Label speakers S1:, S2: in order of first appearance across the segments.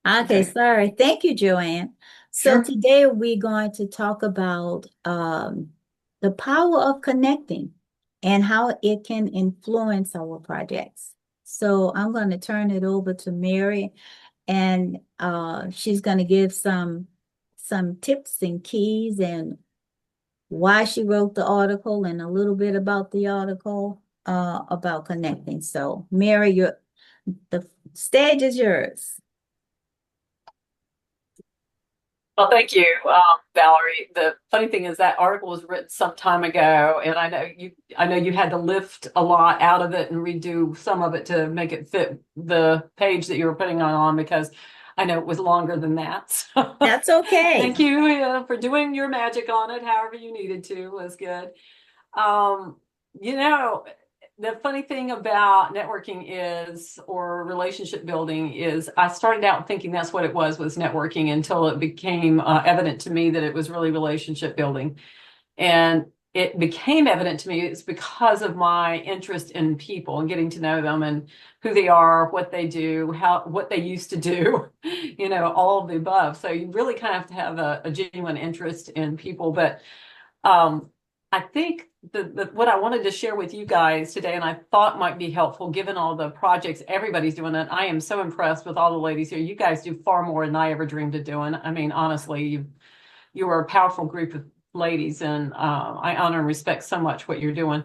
S1: Okay,
S2: Okay,
S1: sorry. Thank you, Joanne. So
S2: sure.
S1: today we're going to talk about the power of connecting and how it can influence our projects. So I'm going to turn it over to Mary, and she's going to give some tips and keys and why she wrote the article and a little bit about the article about connecting. So Mary, the stage is yours.
S2: Well, thank you, Valerie. The funny thing is that article was written some time ago, and I know you had to lift a lot out of it and redo some of it to make it fit the page that you were putting on because I know it was longer than that. So
S1: That's okay.
S2: thank you for doing your magic on it, however you needed to. Was good. Um, you know, the funny thing about networking is, or relationship building is, I started out thinking that's what it was networking until it became evident to me that it was really relationship building. And it became evident to me it's because of my interest in people and getting to know them and who they are, what they do, what they used to do, all of the above. So you really kind of have to have a genuine interest in people. But um, I think what I wanted to share with you guys today, and I thought might be helpful given all the projects everybody's doing, and I am so impressed with all the ladies here. You guys do far more than I ever dreamed of doing. I mean, honestly, you are a powerful group of ladies, and I honor and respect so much what you're doing.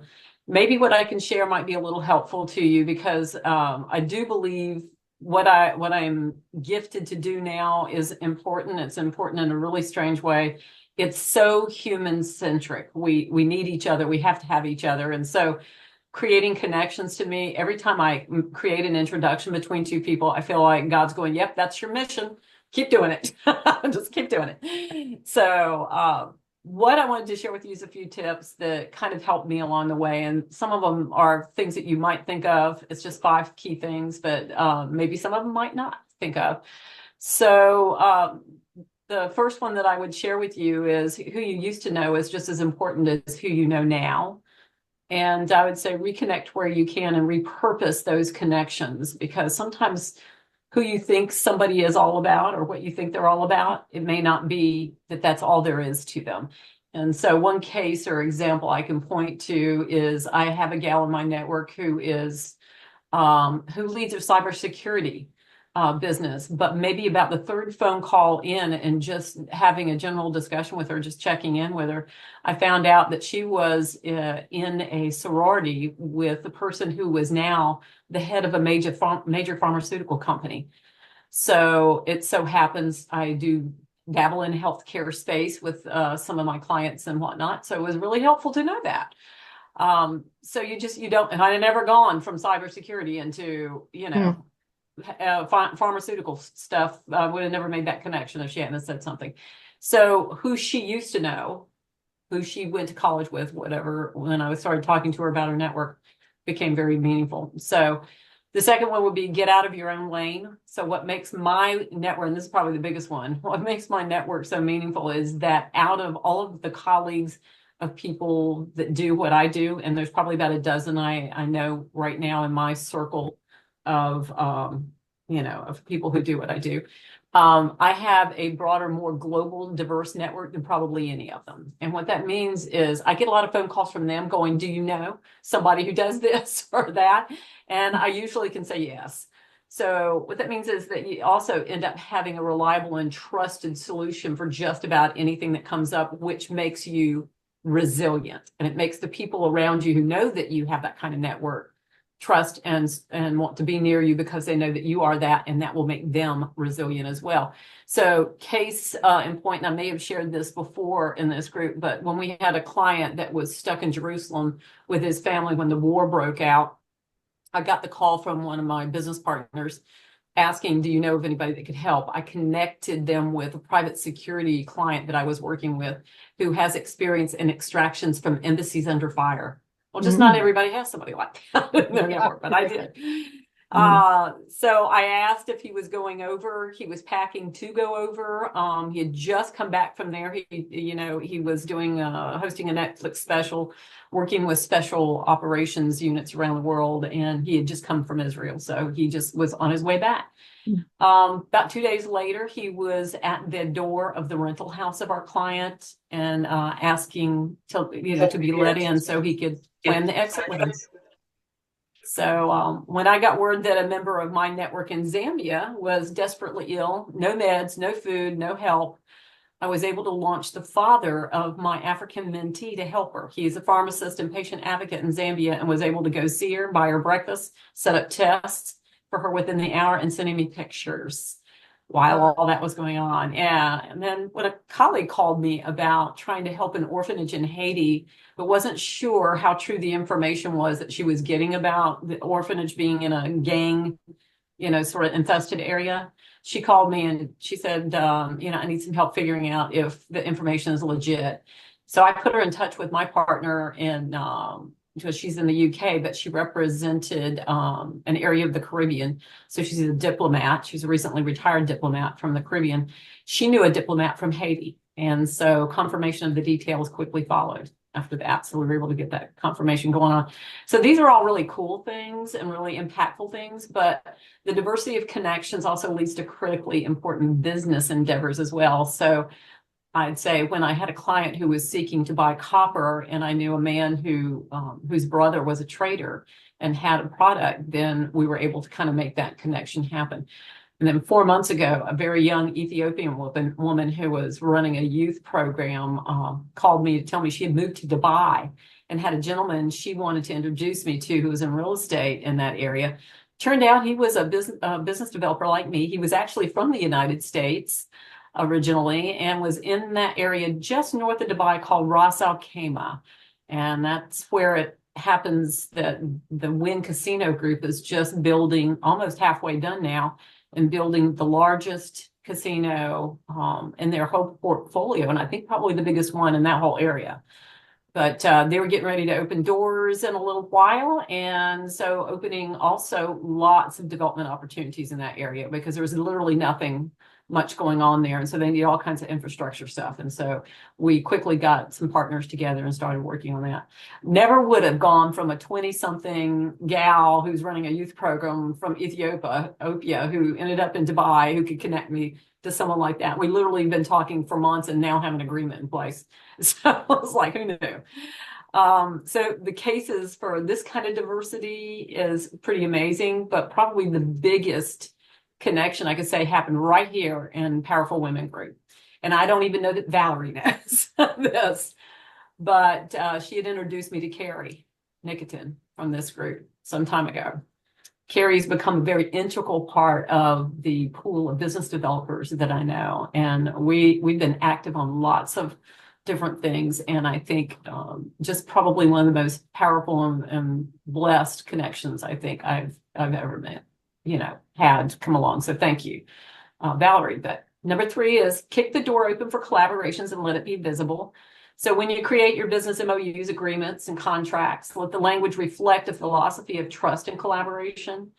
S2: Maybe what I can share might be a little helpful to you because I do believe what I'm gifted to do now is important. It's important in a really strange way. It's so human centric. We need each other. We have to have each other, and so creating connections to me every time I create an introduction between two people, I feel like God's going, "Yep, that's your mission. Keep doing it. Just keep doing it." So, what I wanted to share with you is a few tips that kind of helped me along the way. And some of them are things that you might think of. It's just 5 key things, but maybe some of them might not think of. So, the first one that I would share with you is who you used to know is just as important as who you know now. And I would say reconnect where you can and repurpose those connections because sometimes who you think somebody is all about or what you think they're all about, it may not be that that's all there is to them. And so, one case or example I can point to is I have a gal in my network who leads a cybersecurity business, but maybe about the third phone call in and just having a general discussion with her, just checking in with her, I found out that she was in a sorority with the person who was now the head of a major pharmaceutical company. So it so happens I do dabble in healthcare space with some of my clients and whatnot. So it was really helpful to know that. So you don't, and I had never gone from cybersecurity into,
S1: Hmm.
S2: pharmaceutical stuff. I would have never made that connection if she hadn't said something. So who she used to know, who she went to college with, whatever, when I started talking to her about her network, became very meaningful. So the second one would be get out of your own lane. So what makes my network, and this is probably the biggest one, what makes my network so meaningful is that out of all of the colleagues of people that do what I do, and there's probably about a dozen I know right now in my circle of of people who do what I do. I have a broader, more global, diverse network than probably any of them. And what that means is I get a lot of phone calls from them going, "Do you know somebody who does this or that?" And I usually can say yes. So what that means is that you also end up having a reliable and trusted solution for just about anything that comes up, which makes you resilient. And it makes the people around you who know that you have that kind of network trust and want to be near you because they know that you are that, and that will make them resilient as well. So case in point, and I may have shared this before in this group, but when we had a client that was stuck in Jerusalem with his family when the war broke out, I got the call from one of my business partners asking, "Do you know of anybody that could help?" I connected them with a private security client that I was working with who has experience in extractions from embassies under fire. Well, just not
S1: Mm.
S2: everybody has somebody like that in their
S1: Yeah.
S2: network, but I did.
S1: Mm.
S2: So I asked if he was going over. He was packing to go over. He had just come back from there. He was doing hosting a Netflix special, working with special operations units around the world, and he had just come from Israel, so he just was on his way back. About 2 days later, he was at the door of the rental house of our client and asking to be let in so he could plan the exit with him. So when I got word that a member of my network in Zambia was desperately ill, no meds, no food, no help, I was able to launch the father of my African mentee to help her. He's a pharmacist and patient advocate in Zambia and was able to go see her, buy her breakfast, set up tests for her within the hour, and sending me pictures while all that was going on. Yeah. And then when a colleague called me about trying to help an orphanage in Haiti, but wasn't sure how true the information was that she was getting about the orphanage being in a gang, sort of infested area. She called me and she said, I need some help figuring out if the information is legit. So I put her in touch with my partner because she's in the UK, but she represented an area of the Caribbean. So she's a diplomat. She's a recently retired diplomat from the Caribbean. She knew a diplomat from Haiti. And so confirmation of the details quickly followed after that. So we were able to get that confirmation going on. So these are all really cool things and really impactful things, but the diversity of connections also leads to critically important business endeavors as well. So I'd say when I had a client who was seeking to buy copper and I knew a man whose brother was a trader and had a product, then we were able to kind of make that connection happen. And then 4 months ago, a very young Ethiopian woman who was running a youth program called me to tell me she had moved to Dubai and had a gentleman she wanted to introduce me to who was in real estate in that area. Turned out he was a business developer like me. He was actually from the United States originally and was in that area just north of Dubai called Ras Al Khaimah. And that's where it happens that the Wynn Casino Group is just building, almost halfway done now, and building the largest casino in their whole portfolio. And I think probably the biggest one in that whole area. But they were getting ready to open doors in a little while. And so opening also lots of development opportunities in that area because there was literally nothing much going on there. And so they need all kinds of infrastructure stuff. And so we quickly got some partners together and started working on that. Never would have gone from a 20-something gal who's running a youth program from Ethiopia, who ended up in Dubai, who could connect me to someone like that. We literally have been talking for months and now have an agreement in place. So I was like, who knew? So the cases for this kind of diversity is pretty amazing, but probably the biggest connection I could say happened right here in Powerful Women Group. And I don't even know that Valerie knows this, but she had introduced me to Carrie Nicotin from this group some time ago. Carrie's become a very integral part of the pool of business developers that I know. And we've been active on lots of different things. And I think just probably one of the most powerful and blessed connections I think I've ever met, had come along. So thank you, Valerie. But number 3 is kick the door open for collaborations and let it be visible. So when you create your business MOUs, agreements, and contracts, let the language reflect a philosophy of trust and collaboration.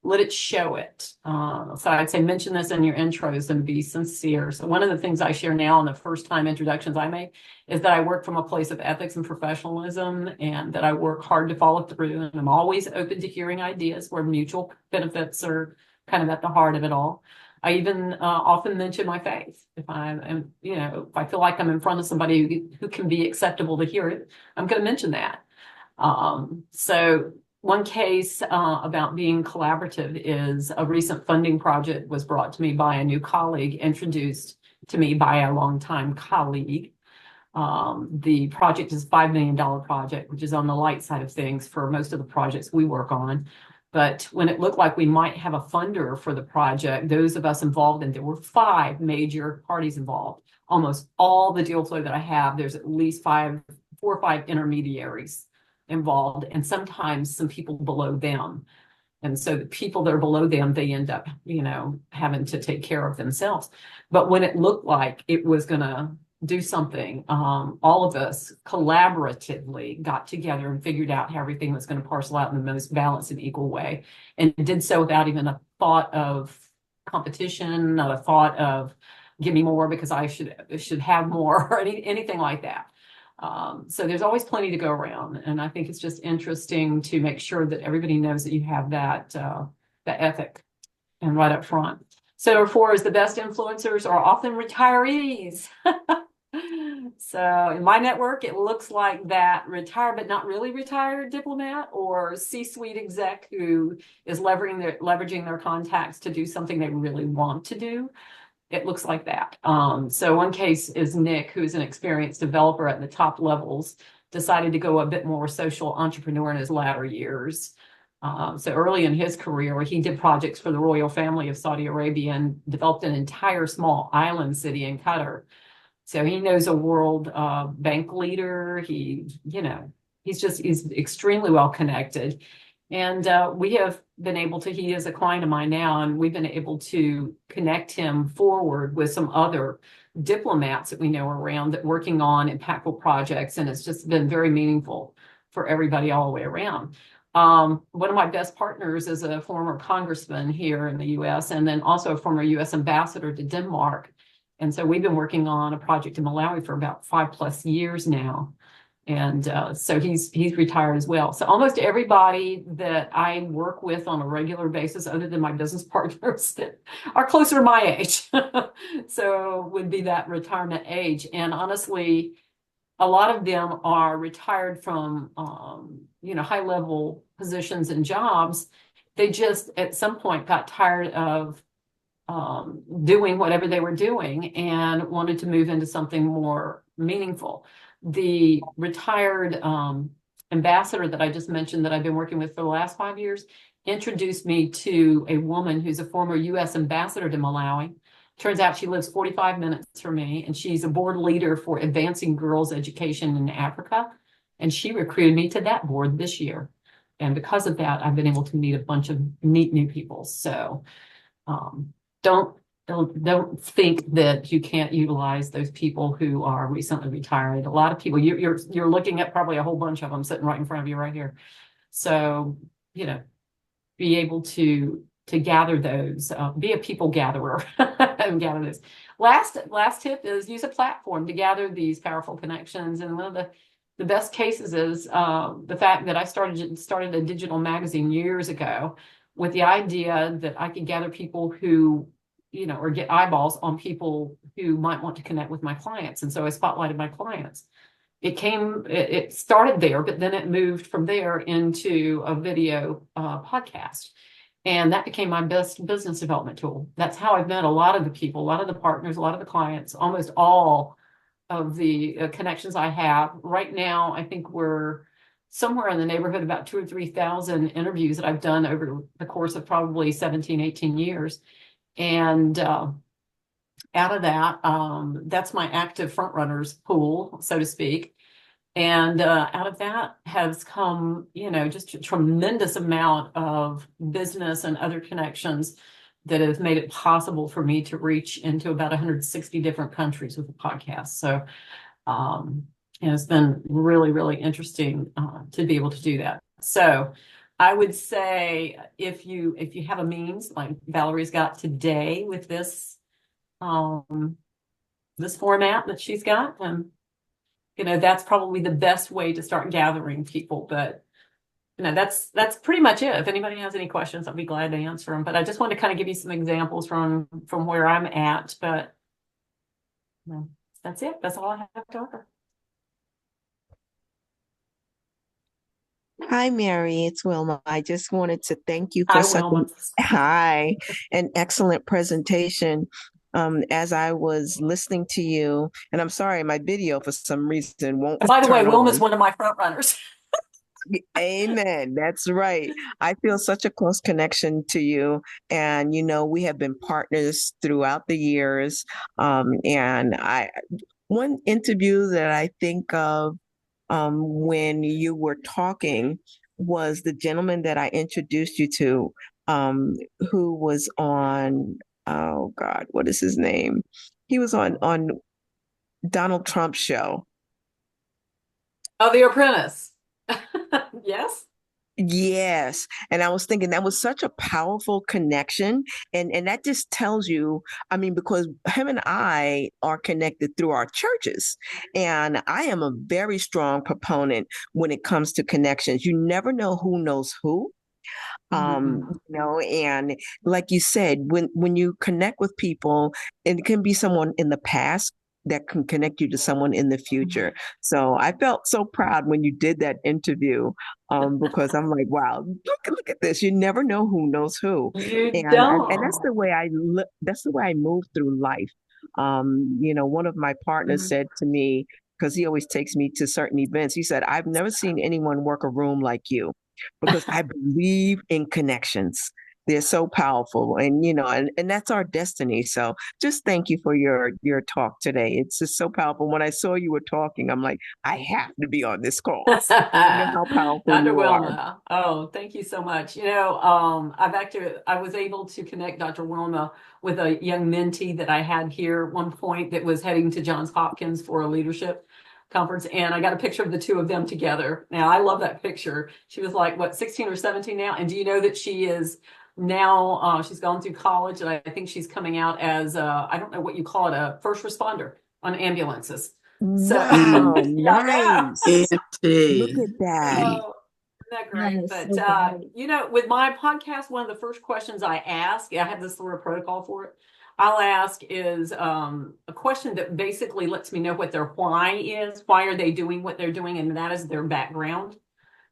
S2: Let it show it. So I'd say mention this in your intros and be sincere. So one of the things I share now in the first time introductions I make is that I work from a place of ethics and professionalism and that I work hard to follow through. And I'm always open to hearing ideas where mutual benefits are kind of at the heart of it all. I even often mention my faith. If I am, if I feel like I'm in front of somebody who can be acceptable to hear it, I'm going to mention that. So one case about being collaborative is a recent funding project was brought to me by a new colleague, introduced to me by a longtime colleague. The project is a $5 million project, which is on the light side of things for most of the projects we work on. But when it looked like we might have a funder for the project, those of us involved, and there were 5 major parties involved, almost all the deal flow that I have, there's at least 4 or 5 intermediaries involved, and sometimes some people below them. And so the people that are below them, they end up, having to take care of themselves. But when it looked like it was going to do something. All of us collaboratively got together and figured out how everything was going to parcel out in the most balanced and equal way, and did so without even a thought of competition, not a thought of give me more because I should have more or anything like that. So there's always plenty to go around, and I think it's just interesting to make sure that everybody knows that you have that ethic and right up front. So four is the best influencers are often retirees. So in my network, it looks like that retired but not really retired diplomat or C-suite exec who is leveraging their contacts to do something they really want to do. It looks like that. So one case is Nick, who is an experienced developer at the top levels, decided to go a bit more social entrepreneur in his latter years. So early in his career, he did projects for the royal family of Saudi Arabia and developed an entire small island city in Qatar. So he knows a world bank leader. He's extremely well connected. And we have been able to, he is a client of mine now, and we've been able to connect him forward with some other diplomats that we know around that working on impactful projects. And it's just been very meaningful for everybody all the way around. One of my best partners is a former congressman here in the US, and then also a former US ambassador to Denmark. And so we've been working on a project in Malawi for about 5+ years now. And so he's retired as well. So almost everybody that I work with on a regular basis, other than my business partners that are closer to my age, so would be that retirement age. And honestly, a lot of them are retired from high level positions and jobs. They just at some point got tired of doing whatever they were doing and wanted to move into something more meaningful. The retired ambassador that I just mentioned that I've been working with for the last 5 years introduced me to a woman who's a former US ambassador to Malawi. Turns out she lives 45 minutes from me, and she's a board leader for advancing girls' education in Africa. And she recruited me to that board this year. And because of that, I've been able to meet a bunch of neat new people. So don't think that you can't utilize those people who are recently retired. A lot of people, you're looking at probably a whole bunch of them sitting right in front of you right here. So, be able to gather those, be a people gatherer and gather those. Last tip is use a platform to gather these powerful connections. And one of the best cases is the fact that I started a digital magazine years ago with the idea that I could gather people who, or get eyeballs on people who might want to connect with my clients. And so I spotlighted my clients. It started there, but then it moved from there into a video podcast. And that became my best business development tool. That's how I've met a lot of the people, a lot of the partners, a lot of the clients, almost all of the connections I have. Right now, I think we're somewhere in the neighborhood about 2,000 or 3,000 interviews that I've done over the course of probably 17, 18 years. And out of that, that's my active front runners pool, so to speak. And out of that has come, just a tremendous amount of business and other connections that have made it possible for me to reach into about 160 different countries with the podcast. So it's been really, really interesting to be able to do that. So I would say if you have a means like Valerie's got today with this this format that she's got, and that's probably the best way to start gathering people. But that's pretty much it. If anybody has any questions, I'll be glad to answer them. But I just want to kind of give you some examples from where I'm at. But that's it. That's all I have to offer.
S3: Hi, Mary. It's Wilma. I just wanted to thank you
S2: Hi,
S3: for such
S2: Wilma.
S3: an excellent presentation. As I was listening to you, and I'm sorry, my video for some reason won't
S2: By the way,
S3: turn
S2: Wilma's
S3: on.
S2: one of my front runners.
S3: Amen. That's right. I feel such a close connection to you. And, we have been partners throughout the years. And one interview that I think of when you were talking was the gentleman that I introduced you to, who was on, oh God, what is his name? He was on Donald Trump show.
S2: Oh, The Apprentice. Yes.
S3: Yes. And I was thinking that was such a powerful connection. And that just tells you, I mean, because him and I are connected through our churches. And I am a very strong proponent when it comes to connections. You never know who knows who.
S2: Mhm.
S3: And like you said, when you connect with people, and it can be someone in the past that can connect you to someone in the future. So I felt so proud when you did that interview, because I'm like, wow, look at this. You never know who knows who,
S2: You
S3: and that's
S2: don't.
S3: the way I look. That's the way I move through life. One of my partners
S2: Mhm.
S3: said to me, because he always takes me to certain events, he said, "I've never seen anyone work a room like you." Because I believe in connections. They're so powerful, and that's our destiny. So just thank you for your talk today. It's just so powerful. When I saw you were talking, I'm like, I have to be on this call. You know how powerful
S2: Dr.
S3: you are.
S2: Wilma. Oh, thank you so much. I was able to connect Dr. Wilma with a young mentee that I had here at one point that was heading to Johns Hopkins for a leadership conference. And I got a picture of the two of them together. Now, I love that picture. She was like, what, 16 or 17 now? And do you know that she is now, she's gone through college, and I think she's coming out as, I don't know what you call it, a first responder on ambulances. So,
S3: Wow,
S2: yeah, I know.
S3: nice. Look
S4: Auntie.
S3: at that.
S2: Oh, isn't that
S1: That
S2: great?
S1: is
S2: But
S1: so great.
S2: with my podcast, one of the first questions I ask, I have this little protocol for it. I'll ask is a question that basically lets me know what their why is. Why are they doing what they're doing? And that is their background.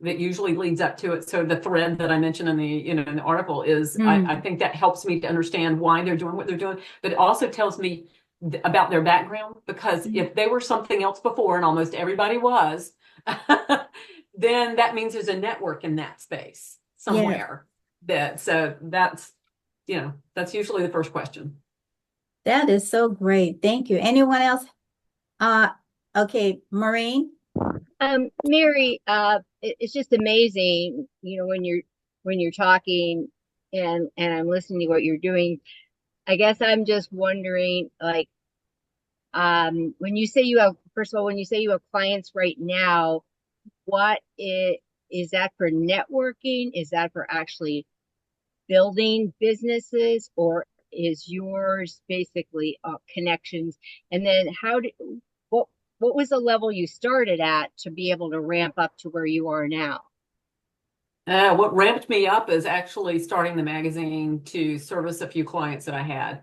S2: That usually leads up to it. So the thread that I mentioned in the article is I
S1: Mm,
S2: think that helps me to understand why they're doing what they're doing, but it also tells me about their background, because
S1: mm,
S2: if they were something else before, and almost everybody was, then that means there's a network in that space
S1: yeah,
S2: somewhere. That's usually the first question.
S1: that is so great. Thank you. Anyone else? Uh, okay, Maureen.
S4: Mary, it's just amazing, when you're talking and I'm listening to what you're doing. I guess I'm just wondering, like, when you say you have, first of all, when you say you have clients right now, what is that for networking? Is that for actually building businesses, or is yours basically connections? And then what what was the level you started at to be able to ramp up to where you are now?
S2: What ramped me up is actually starting the magazine to service a few clients that I had.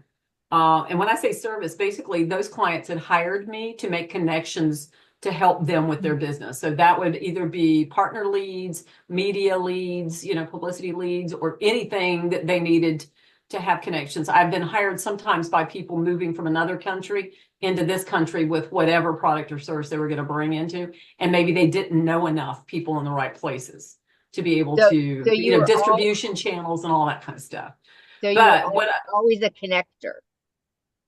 S2: And when I say service, basically those clients had hired me to make connections to help them with their business. So that would either be partner leads, media leads, publicity leads, or anything that they needed to have connections. I've been hired sometimes by people moving from another country into this country with whatever product or service they were going to bring into, and maybe they didn't know enough people in the right places to be able
S4: So
S2: to,
S4: so you were all
S2: distribution channels and all that kind of stuff.
S4: so you were
S2: But
S4: always a connector.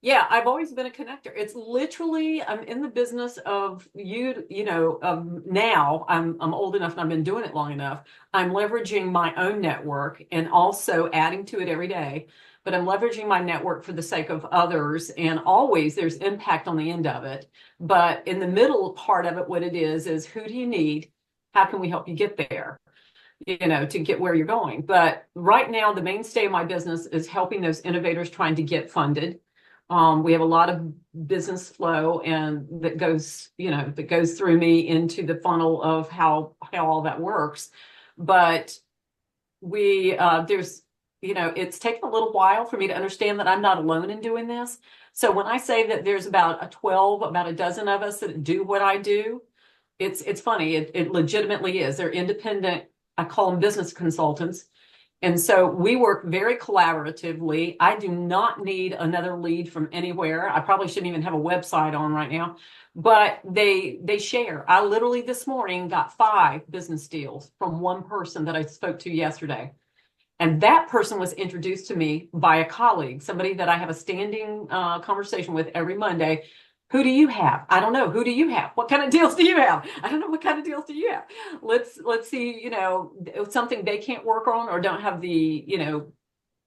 S2: yeah, I've always been a connector. It's literally, I'm in the business of now I'm old enough and I've been doing it long enough. I'm leveraging my own network and also adding to it every day. But I'm leveraging my network for the sake of others, and always there's impact on the end of it. But in the middle part of it, what it is who do you need? How can we help you get there? To get where you're going. But right now, the mainstay of my business is helping those innovators trying to get funded. We have a lot of business flow, and that goes through me into the funnel of how all that works. But it's taken a little while for me to understand that I'm not alone in doing this. So when I say that there's about a dozen of us that do what I do, it's funny. It legitimately is. They're independent. I call them business consultants. And so we work very collaboratively. I do not need another lead from anywhere. I probably shouldn't even have a website on right now, but they share. I literally this morning got 5 business deals from one person that I spoke to yesterday. And that person was introduced to me by a colleague, somebody that I have a standing conversation with every Monday. Who do you have? I don't know. Who do you have? What kind of deals do you have? I don't know. What kind of deals do you have? Let's see, something they can't work on or don't have the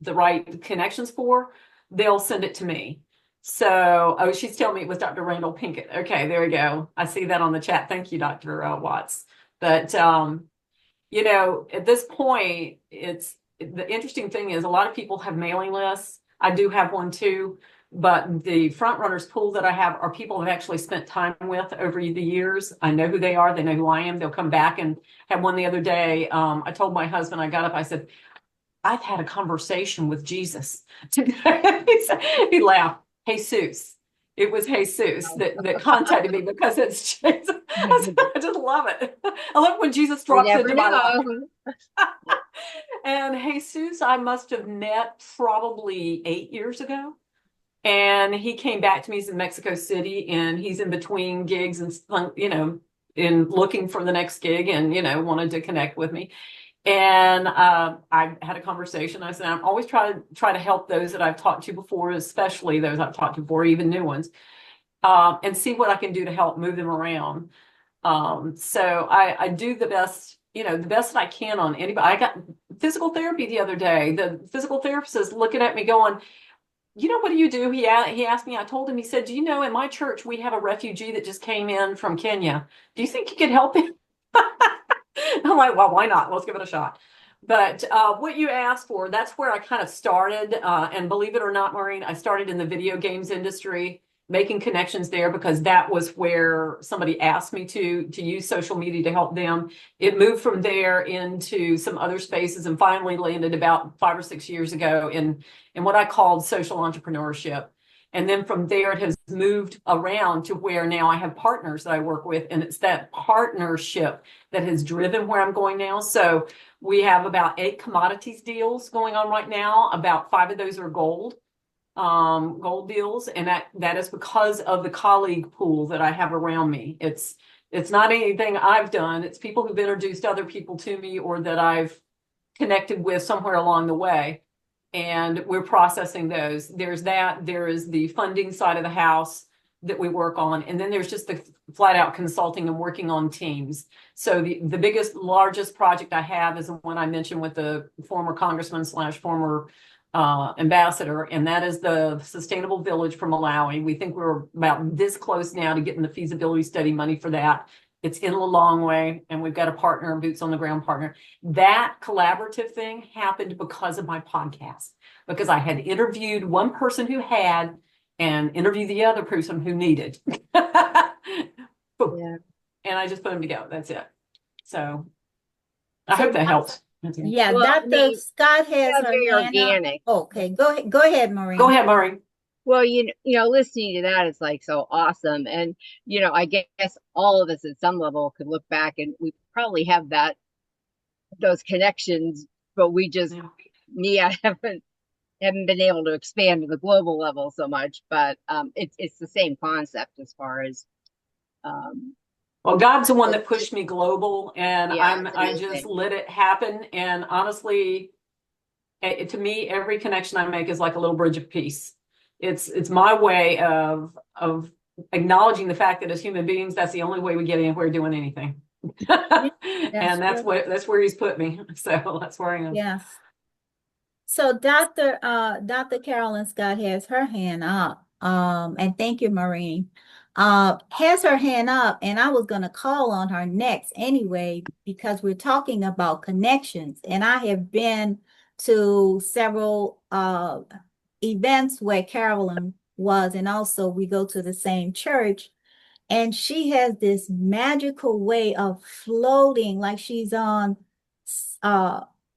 S2: right connections for, they'll send it to me. So, oh, she's telling me it was Dr. Randall Pinkett. Okay, there we go. I see that on the chat. Thank you, Dr. Watts. But at this point, the interesting thing is a lot of people have mailing lists. I do have one too, but the front runners pool that I have are people I've actually spent time with over the years. I know who they are. They know who I am. They'll come back, and had one the other day. I told my husband, I got up, I said, I've had a conversation with Jesus today. He laughed. Jesus. It was Jesus that contacted me because it's Jesus. I just love it. I love when Jesus
S4: You
S2: drops
S4: never
S2: into my life.
S4: know.
S2: And Jesus, I must have met probably 8 years ago. And he came back to me. He's in Mexico City, and he's in between gigs and, in looking for the next gig, and, wanted to connect with me. And I had a conversation. I said, I'm always try to help those that I've talked to before, especially those I've talked to before, even new ones, and see what I can do to help move them around. So I do the best, the best that I can on anybody. I got physical therapy the other day. The physical therapist is looking at me going, what do you do? He asked me, I told him, he said, do you know, in my church, we have a refugee that just came in from Kenya. Do you think you could help him? I'm like, well, why not? Let's give it a shot. But what you asked for, that's where I kind of started. And believe it or not, Maureen, I started in the video games industry, making connections there because that was where somebody asked me to use social media to help them. It moved from there into some other spaces and finally landed about 5 or 6 years ago in what I called social entrepreneurship. And then from there, it has moved around to where now I have partners that I work with. And it's that partnership that has driven where I'm going now. So we have about 8 commodities deals going on right now. About 5 of those are gold deals. And that is because of the colleague pool that I have around me. It's not anything I've done. It's people who've introduced other people to me or that I've connected with somewhere along the way. And we're processing those. There's that. There is the funding side of the house that we work on. And then there's just the flat out consulting and working on teams. So the biggest, largest project I have is the one I mentioned with the former congressman / former ambassador. And that is the Sustainable Village for Malawi. We think we're about this close now to getting the feasibility study money for that. It's in Lilongwe, and we've got a partner, a boots on the ground partner. That collaborative thing happened because of my podcast, because I had interviewed one person who had and interviewed the other person who needed. Yeah. And I just put them together. That's it. So I hope that helps.
S1: Yeah,
S4: Well,
S1: Dr. Scott has her
S4: very
S1: hand up.
S4: organic.
S1: Okay, go ahead, Maureen.
S2: Go ahead, Maureen.
S4: Well, listening to that is like so awesome. And, I guess all of us at some level could look back and we probably have those connections, but we just, haven't been able to expand to the global level so much. But it's the same concept as far as.
S2: Well, God's the one that pushed me global, and
S4: yeah,
S2: I just let it happen. And honestly, to me, every connection I make is like a little bridge of peace. It's my way of acknowledging the fact that as human beings, that's the only way we get anywhere doing anything. And that's where he's put me. So that's where I am.
S1: Yes. So Dr. Carolyn Scott has her hand up. And thank you, Maureen. Has her hand up, and I was going to call on her next anyway, because we're talking about connections. And I have been to several events where Carolyn was, and also we go to the same church, and she has this magical way of floating like she's on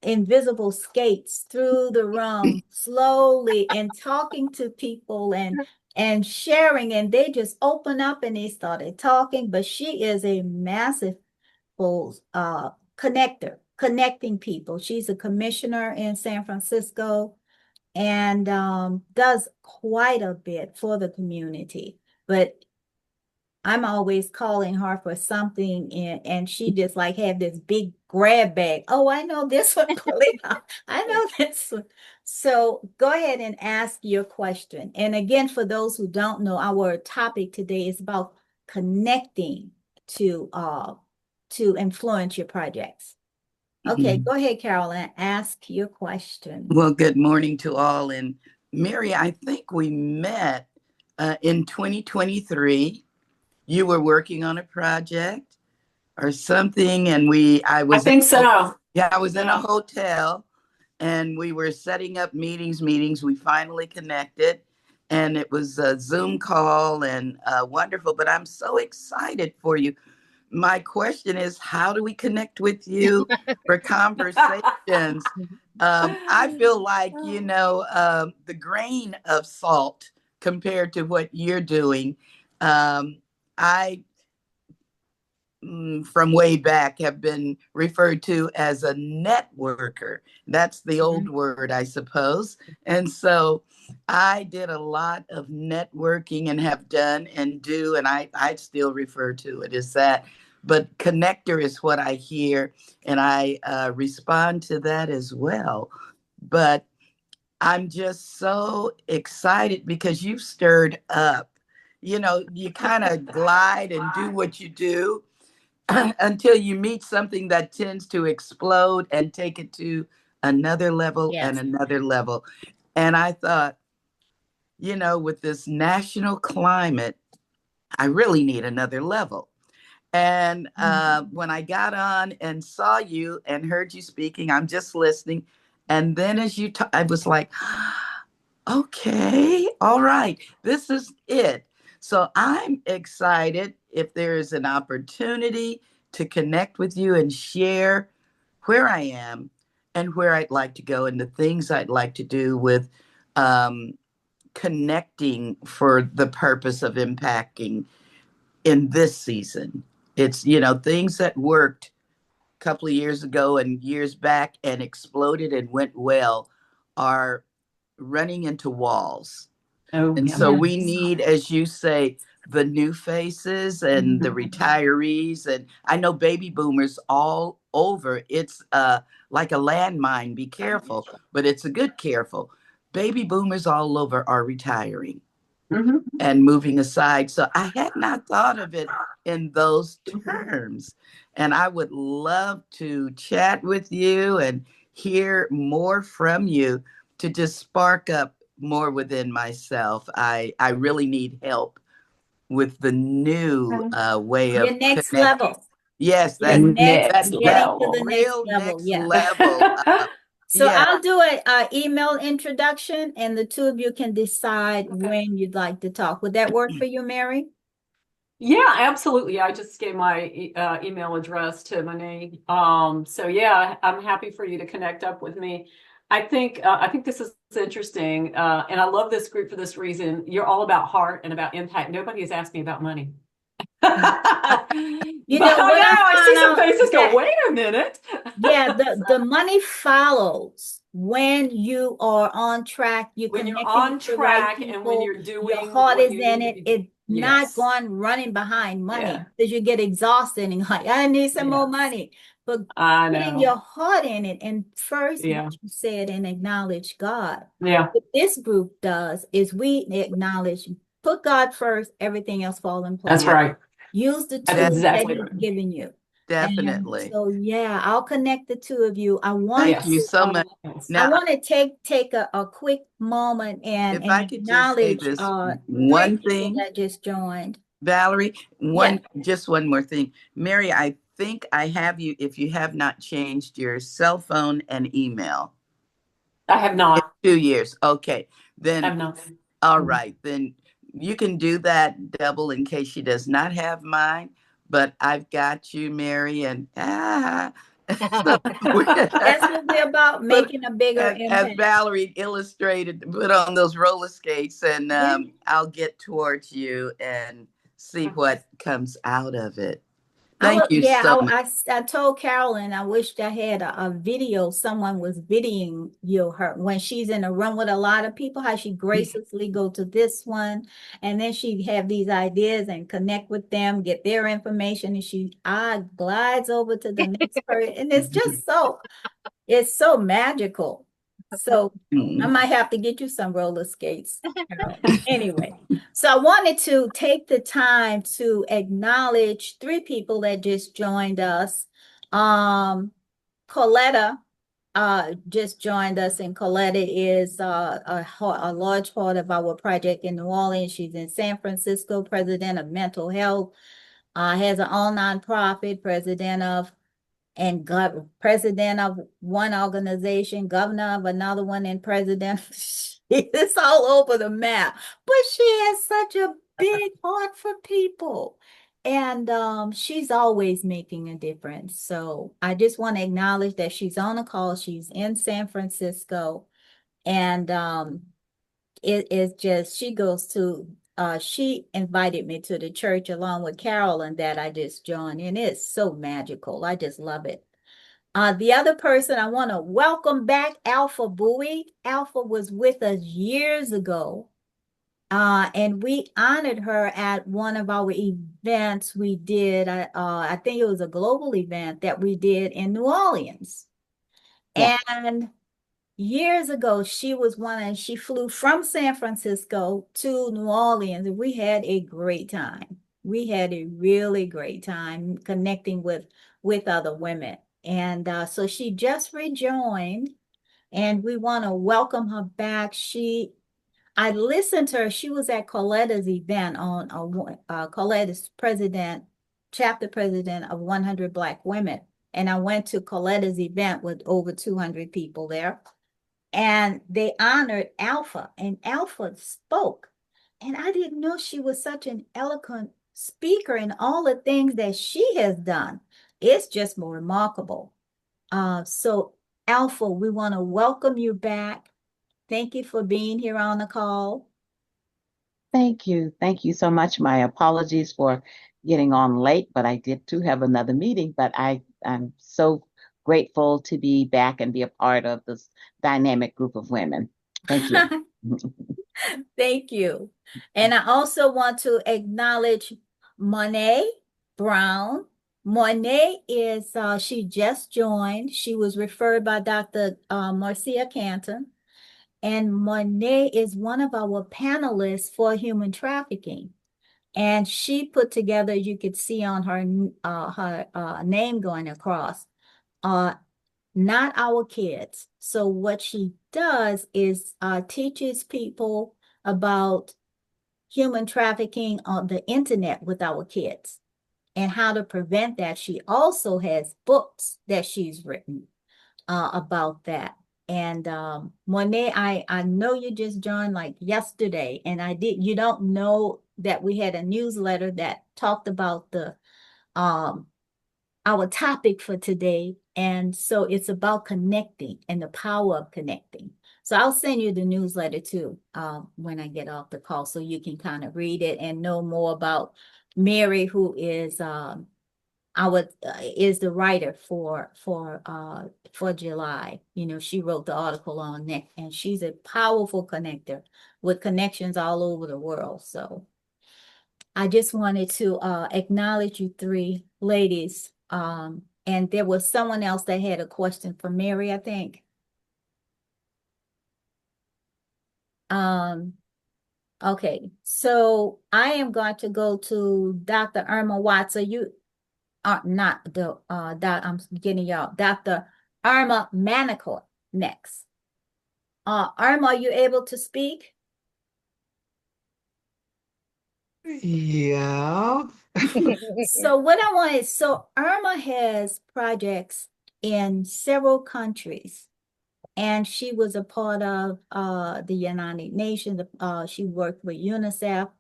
S1: invisible skates through the room slowly and talking to people and sharing, and they just open up and they started talking. But she is a massive connecting people. She's a commissioner in San Francisco and does quite a bit for the community. But I'm always calling her for something, and she just like had this big grab bag. Oh, I know this one. I know this one. So go ahead and ask your question. And again, for those who don't know, our topic today is about connecting to influence your projects. Okay, go ahead, Carolyn, ask your question.
S5: Well, good morning to all. And Mary, I think we met in 2023, you were working on a project or something, and
S2: I think so.
S5: I was in a hotel, and we were setting up meetings. We finally connected, and it was a Zoom call, and wonderful. But I'm so excited for you. My question is, how do we connect with you for conversations? I feel like, the grain of salt compared to what you're doing. I from way back have been referred to as a networker. That's the old word, I suppose. And so I did a lot of networking and have done and do, and I still refer to it as that. But connector is what I hear, and I respond to that as well. But I'm just so excited because you've stirred up. You kind of glide and do what you do until you meet something that tends to explode and take it to another level and
S1: Yes.
S5: another level. And I thought, with this national climate, I really need another level. And when I got on and saw you and heard you speaking, I'm just listening. And then as you talk, I was like, okay, all right, this is it. So I'm excited if there is an opportunity to connect with you and share where I am and where I'd like to go and the things I'd like to do with connecting for the purpose of impacting in this season. It's, things that worked a couple of years ago and years back and exploded and went well are running into walls.
S2: Oh,
S5: And
S2: yeah.
S5: so we need, as you say, the new faces and the retirees. And I know baby boomers all over. It's like a landmine. Be careful, but it's a good careful. Baby boomers all over are retiring and moving aside. So I had not thought of it in those terms. And I would love to chat with you and hear more from you to just spark up more within myself. I really need help with the new way
S1: Your
S5: of
S1: next
S5: connecting.
S1: level.
S5: Yes,
S1: Your
S5: that's
S2: next
S1: getting to
S5: the
S1: the next
S5: real
S1: level.
S5: next
S1: Yeah.
S5: level.
S1: So
S5: Yeah.
S1: I'll do a email introduction, and the two of you can decide when you'd like to talk. Would that work for you, Mary?
S2: Yeah, absolutely. I just gave my email address to Monet. So yeah, I'm happy for you to connect up with me. I think this is interesting, and I love this group for this reason. You're all about heart and about impact. Nobody has asked me about money. But I see some faces go, wait a minute.
S1: Yeah, the money follows when you are on track. You're
S2: When you're
S1: connecting
S2: on
S1: with the right
S2: track and when
S1: people.
S2: you're doing
S1: Your heart
S2: what
S1: is
S2: you
S1: in
S2: need
S1: it.
S2: to be doing.
S1: It's not going running behind money because you get exhausted and like, I need some more money. But
S2: I
S1: putting
S2: know.
S1: your heart in it and first,
S2: Yeah.
S1: what you said, and acknowledge God.
S2: Yeah.
S1: What this group does is we acknowledge, put God first, everything else falls in place.
S2: That's right.
S1: Use the
S2: That's
S1: tools that
S2: exactly
S1: He's
S2: right.
S1: given you.
S5: Definitely.
S1: And so yeah, I'll connect the two of you. I want
S5: Thank you so much.
S1: I want to take a quick moment and
S5: if I could just say
S1: acknowledge
S5: this
S1: three
S5: one
S1: people
S5: thing,
S1: that just joined.
S5: Valerie, just one more thing. Mary, I think I have you, if you have not changed your cell phone and email.
S2: I have not.
S5: In 2 years. Okay. Then,
S2: I'm not.
S5: all right. Then you can do that double in case she does not have mine. But I've got you, Mary, and so
S1: That's what we're about, making a bigger
S5: as
S1: impact.
S5: Valerie illustrated, put on those roller skates, and I'll get towards you and see what comes out of it. Thank you so much.
S1: I told Carolyn I wished I had a video. Someone was videoing her when she's in a room with a lot of people, how she graciously go to this one, and then she have these ideas and connect with them, get their information, and she glides over to the next person, and it's so magical. So I might have to get you some roller skates. Anyway, so I wanted to take the time to acknowledge three people that just joined us. Coletta just joined us, and Coletta is a large part of our project in New Orleans. She's in San Francisco, president of mental health, has her own nonprofit, president of one organization, governor of another one, and president. It's all over the map, but she has such a big heart for people. And she's always making a difference. So I just want to acknowledge that she's on a call. She's in San Francisco. And it is just, she invited me to the church along with Carolyn that I just joined. And it's so magical. I just love it. The other person I want to welcome back, Alpha Bowie. Alpha was with us years ago. And we honored her at one of our events we did. I think it was a global event that we did in New Orleans.
S3: Yeah.
S1: And years ago, she flew from San Francisco to New Orleans, and we had a great time. We had a really great time connecting with other women. And so she just rejoined, and we want to welcome her back. I listened to her. She was at Coletta's event on Coletta's chapter president of 100 Black Women. And I went to Coletta's event with over 200 people there. And they honored Alpha, and Alpha spoke. And I didn't know she was such an eloquent speaker and all the things that she has done. It's just more remarkable. So Alpha, we want to welcome you back. Thank you for being here on the call.
S6: Thank you. Thank you so much. My apologies for getting on late, but I did too have another meeting, but I'm so grateful to be back and be a part of this dynamic group of women. Thank you.
S1: Thank you. And I also want to acknowledge Monet Brown. Monet is, she just joined. She was referred by Dr. Marcia Canton. And Monet is one of our panelists for human trafficking. And she put together, you could see on her name going across, not our kids. So what she does is teaches people about human trafficking on the internet with our kids and how to prevent that. She also has books that she's written about that. And Monet, I know you just joined like yesterday, and you don't know that we had a newsletter that talked about our topic for today. And so it's about connecting and the power of connecting. So I'll send you the newsletter too when I get off the call, so you can kind of read it and know more about Mary, who is is the writer for July. You know, she wrote the article on that, and she's a powerful connector with connections all over the world. So I just wanted to acknowledge you three ladies. And there was someone else that had a question for Mary, I think. Okay, so I am going to go to Dr. Irma Watts. So you are not the I'm getting y'all. Dr. Irma Manicourt next. Irma, are you able to speak?
S7: Yeah.
S1: So what I want is, so Irma has projects in several countries, and she was a part of the United Nations. She worked with UNICEF,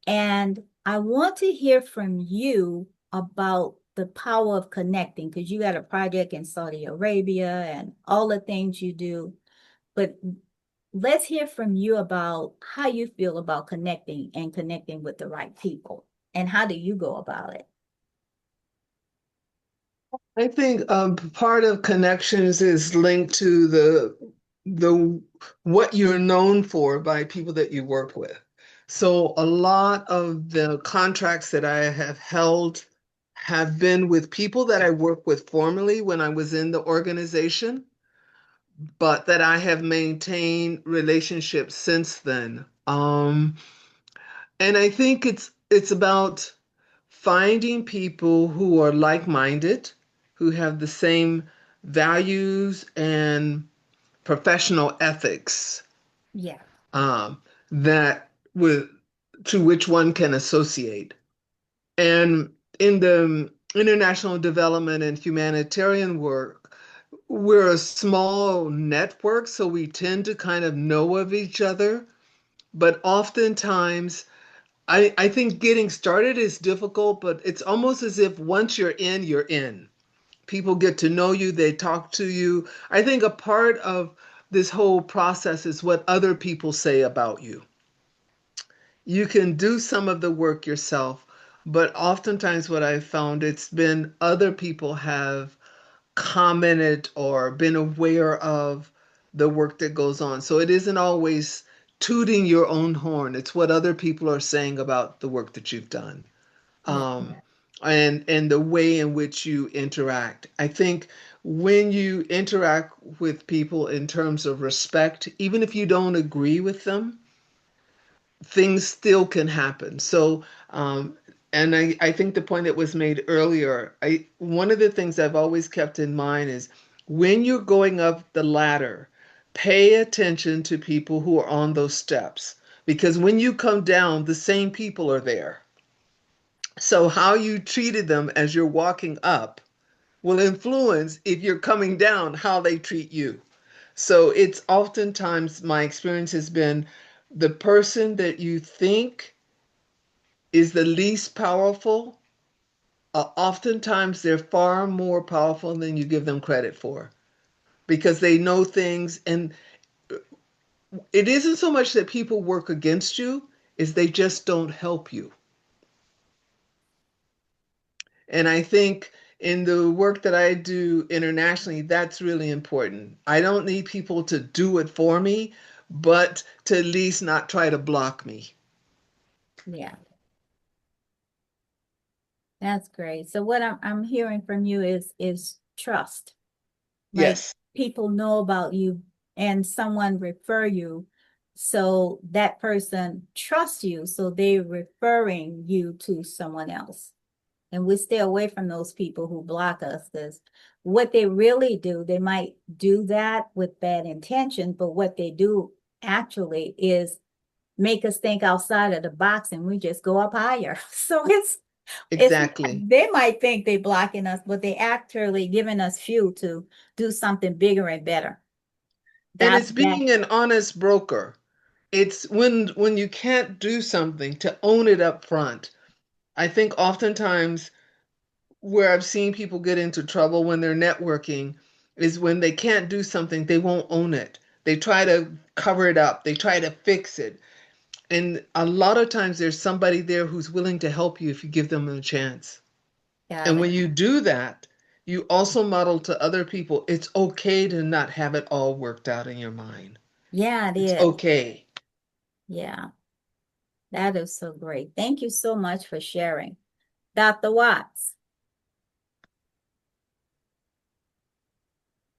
S1: and I want to hear from you about the power of connecting, because you got a project in Saudi Arabia and all the things you do. But let's hear from you about how you feel about connecting and connecting with the right people, and how do you go about it?
S7: I think part of connections is linked to the what you're known for by people that you work with. So a lot of the contracts that I have held have been with people that I worked with formerly when I was in the organization, but that I have maintained relationships since then. And I think it's about finding people who are like-minded, who have the same values and professional ethics
S1: Yeah.
S7: that with to which one can associate. And in the international development and humanitarian work, we're a small network, so we tend to kind of know of each other. But oftentimes, I think getting started is difficult, but it's almost as if once you're in, you're in. People get to know you, they talk to you. I think a part of this whole process is what other people say about you. You can do some of the work yourself, but oftentimes what I've found it's been other people have commented or been aware of the work that goes on. So it isn't always tooting your own horn. It's what other people are saying about the work that you've done.
S1: Yeah.
S7: Um, and the way in which you interact. I think when you interact with people in terms of respect, even if you don't agree with them, things still can happen. So, and I think the point that was made earlier, one of the things I've always kept in mind is when you're going up the ladder, pay attention to people who are on those steps. Because when you come down, the same people are there. So how you treated them as you're walking up will influence if you're coming down, how they treat you. So it's oftentimes my experience has been the person that you think is the least powerful, oftentimes they're far more powerful than you give them credit for because they know things. And it isn't so much that people work against you, is they just don't help you. And I think in the work that I do internationally, that's really important. I don't need people to do it for me, but to at least not try to block me.
S1: Yeah. That's great. So what I'm hearing from you is trust. Like
S7: Yes,
S1: people know about you and someone refer you. So that person trusts you. So they're referring you to someone else. And we stay away from those people who block us because what they really do, they might do that with bad intention, but what they do actually is make us think outside of the box and we just go up higher. So it's
S7: exactly.
S1: they might think they're blocking us, but they actually giving us fuel to do something bigger and better.
S7: And
S1: That's
S7: it's
S1: that.
S7: being an honest broker. It's when you can't do something to own it up front. I think oftentimes where I've seen people get into trouble when they're networking is when they can't do something, they won't own it. They try to cover it up, they try to fix it. And a lot of times there's somebody there who's willing to help you if you give them a chance.
S1: Got
S7: And
S1: it.
S7: when you do that, you also model to other people it's okay to not have it all worked out in your mind.
S1: Yeah, it
S7: It's
S1: is.
S7: okay.
S1: Yeah, that is so great. Thank you so much for sharing. Dr. Watts,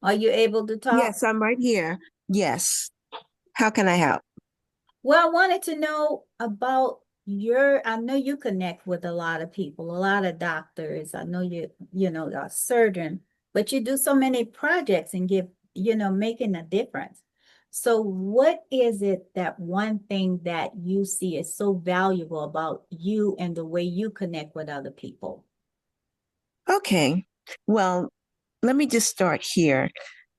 S1: are you able to talk?
S3: Yes, I'm right here. Yes. How can I help?
S1: Well, I wanted to know about I know you connect with a lot of people, a lot of doctors. I know you know, a surgeon, but you do so many projects and making a difference. So what is it that one thing that you see is so valuable about you and the way you connect with other people?
S3: Okay. Well, let me just start here.